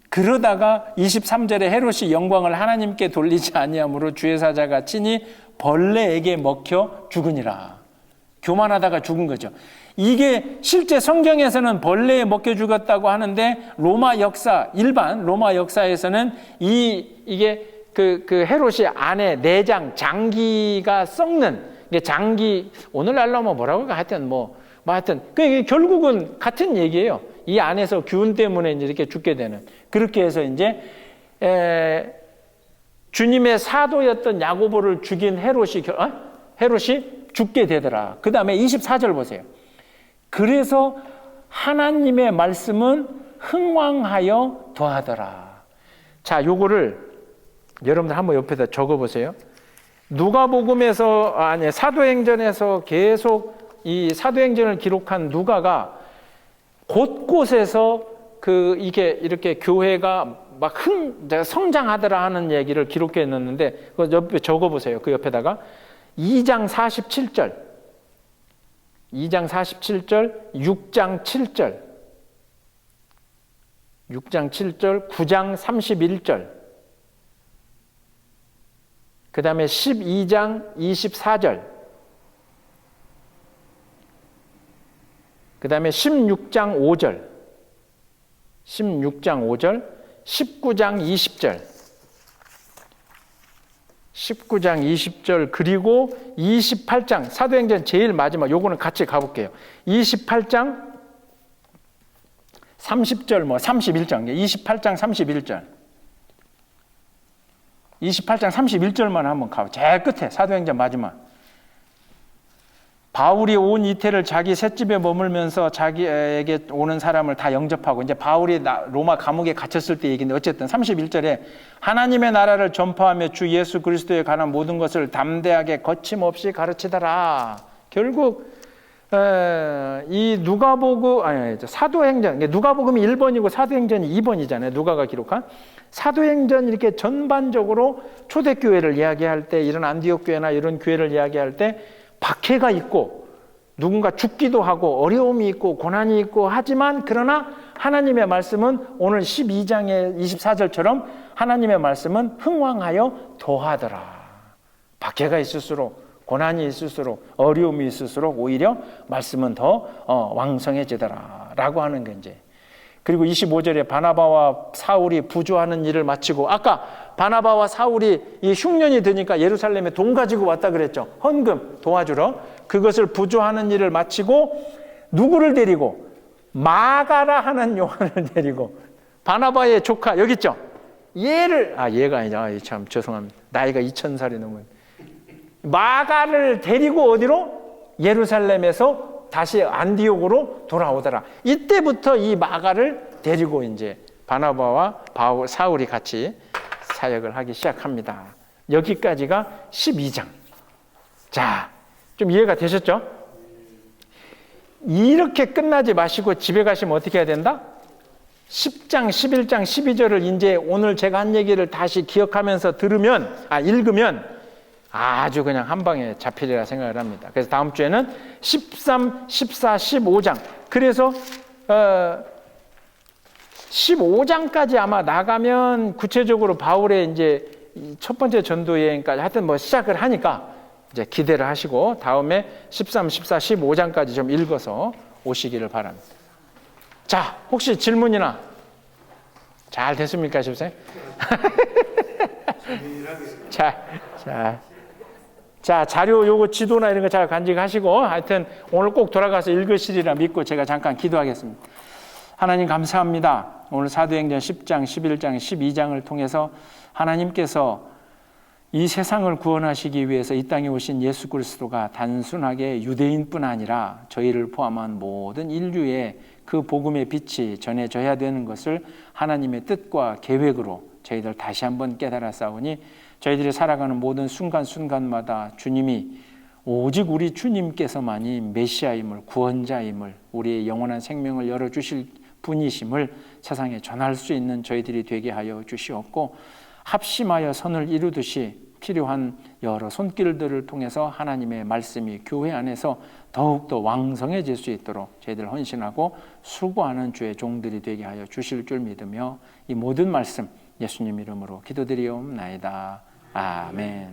그러다가 23절에 헤롯이 영광을 하나님께 돌리지 아니함으로 주의 사자가 친히 벌레에게 먹혀 죽으니라. 교만하다가 죽은 거죠. 이게 실제 성경에서는 벌레에 먹혀 죽었다고 하는데, 일반 로마 역사에서는 이게 그 헤롯이 안에 내장, 장기가 썩는, 장기, 오늘날로 뭐라고 할까? 하여튼, 그 결국은 같은 얘기예요. 이 안에서 균 때문에 이제 이렇게 죽게 되는. 그렇게 해서 이제, 주님의 사도였던 야고보를 죽인 헤롯이 죽게 되더라. 그 다음에 24절 보세요. 그래서 하나님의 말씀은 흥왕하여 더하더라. 자, 요거를 여러분들 한번 옆에다 적어 보세요. 누가복음에서, 사도행전에서 계속 이 사도행전을 기록한 누가가 곳곳에서 이렇게 교회가 제가 성장하더라 하는 얘기를 기록해 놓는데 그 옆에 적어보세요. 그 옆에다가 2장 47절, 2장 47절, 6장 7절, 6장 7절, 9장 31절, 그 다음에 12장 24절, 그 다음에 16장 5절, 16장 5절, 19장 20절, 19장 20절, 그리고 28장, 사도행전 제일 마지막, 요거는 같이 가볼게요. 28장 30절, 31장, 28장 31절. 28장 31절만 한번 가보. 제일 끝에, 사도행전 마지막. 바울이 온 이태를 자기 셋집에 머물면서 자기에게 오는 사람을 다 영접하고, 이제 바울이 로마 감옥에 갇혔을 때 얘기인데, 어쨌든 31절에 하나님의 나라를 전파하며 주 예수 그리스도에 관한 모든 것을 담대하게 거침없이 가르치더라. 결국 이 사도행전, 누가복음이 1번이고 사도행전이 2번이잖아요. 누가가 기록한 사도행전, 이렇게 전반적으로 초대교회를 이야기할 때, 이런 안디옥 교회나 이런 교회를 이야기할 때 박해가 있고 누군가 죽기도 하고 어려움이 있고 고난이 있고 하지만, 그러나 하나님의 말씀은 오늘 12장의 24절처럼 하나님의 말씀은 흥왕하여 도하더라. 박해가 있을수록, 고난이 있을수록, 어려움이 있을수록 오히려 말씀은 더 왕성해지더라 라고 하는 게 이제. 그리고 25절에 바나바와 사울이 부조하는 일을 마치고, 아까 바나바와 사울이 이 흉년이 드니까 예루살렘에 돈 가지고 왔다 그랬죠. 헌금 도와주러. 그것을 부조하는 일을 마치고 누구를 데리고? 마가라 하는 요한을 데리고, 바나바의 조카 여기 있죠. 얘가 아니죠. 참 죄송합니다. 나이가 2000살이 넘은 마가를 데리고 어디로? 예루살렘에서 다시 안디옥으로 돌아오더라. 이때부터 이 마가를 데리고 이제 바나바와 사울이 같이 사역을 하기 시작합니다. 여기까지가 12장. 자, 좀 이해가 되셨죠? 이렇게 끝나지 마시고 집에 가시면 어떻게 해야 된다? 10장, 11장, 12절을 이제 오늘 제가 한 얘기를 다시 기억하면서 읽으면 아주 그냥 한 방에 잡히리라 생각을 합니다. 그래서 다음 주에는 13, 14, 15장. 그래서 15장까지 아마 나가면 구체적으로 바울의 이제 첫 번째 전도 여행까지 하여튼 시작을 하니까 이제 기대를 하시고 다음에 13, 14, 15장까지 좀 읽어서 오시기를 바랍니다. 자, 혹시 질문이나 잘 됐습니까, 집사님? 자, 자료 요거 지도나 이런 거 잘 간직하시고 하여튼 오늘 꼭 돌아가서 읽으시리라 믿고 제가 잠깐 기도하겠습니다. 하나님 감사합니다. 오늘 사도행전 10장, 11장, 12장을 통해서 하나님께서 이 세상을 구원하시기 위해서 이 땅에 오신 예수 그리스도가 단순하게 유대인뿐 아니라 저희를 포함한 모든 인류의 그 복음의 빛이 전해져야 되는 것을 하나님의 뜻과 계획으로 저희들 다시 한번 깨달았사오니 저희들이 살아가는 모든 순간순간마다 주님이 오직 우리 주님께서만이 메시아임을, 구원자임을, 우리의 영원한 생명을 열어주실 분이심을 세상에 전할 수 있는 저희들이 되게 하여 주시옵고, 합심하여 선을 이루듯이 필요한 여러 손길들을 통해서 하나님의 말씀이 교회 안에서 더욱더 왕성해질 수 있도록 저희들 헌신하고 수고하는 주의 종들이 되게 하여 주실 줄 믿으며 이 모든 말씀 예수님 이름으로 기도드리옵나이다. 아멘.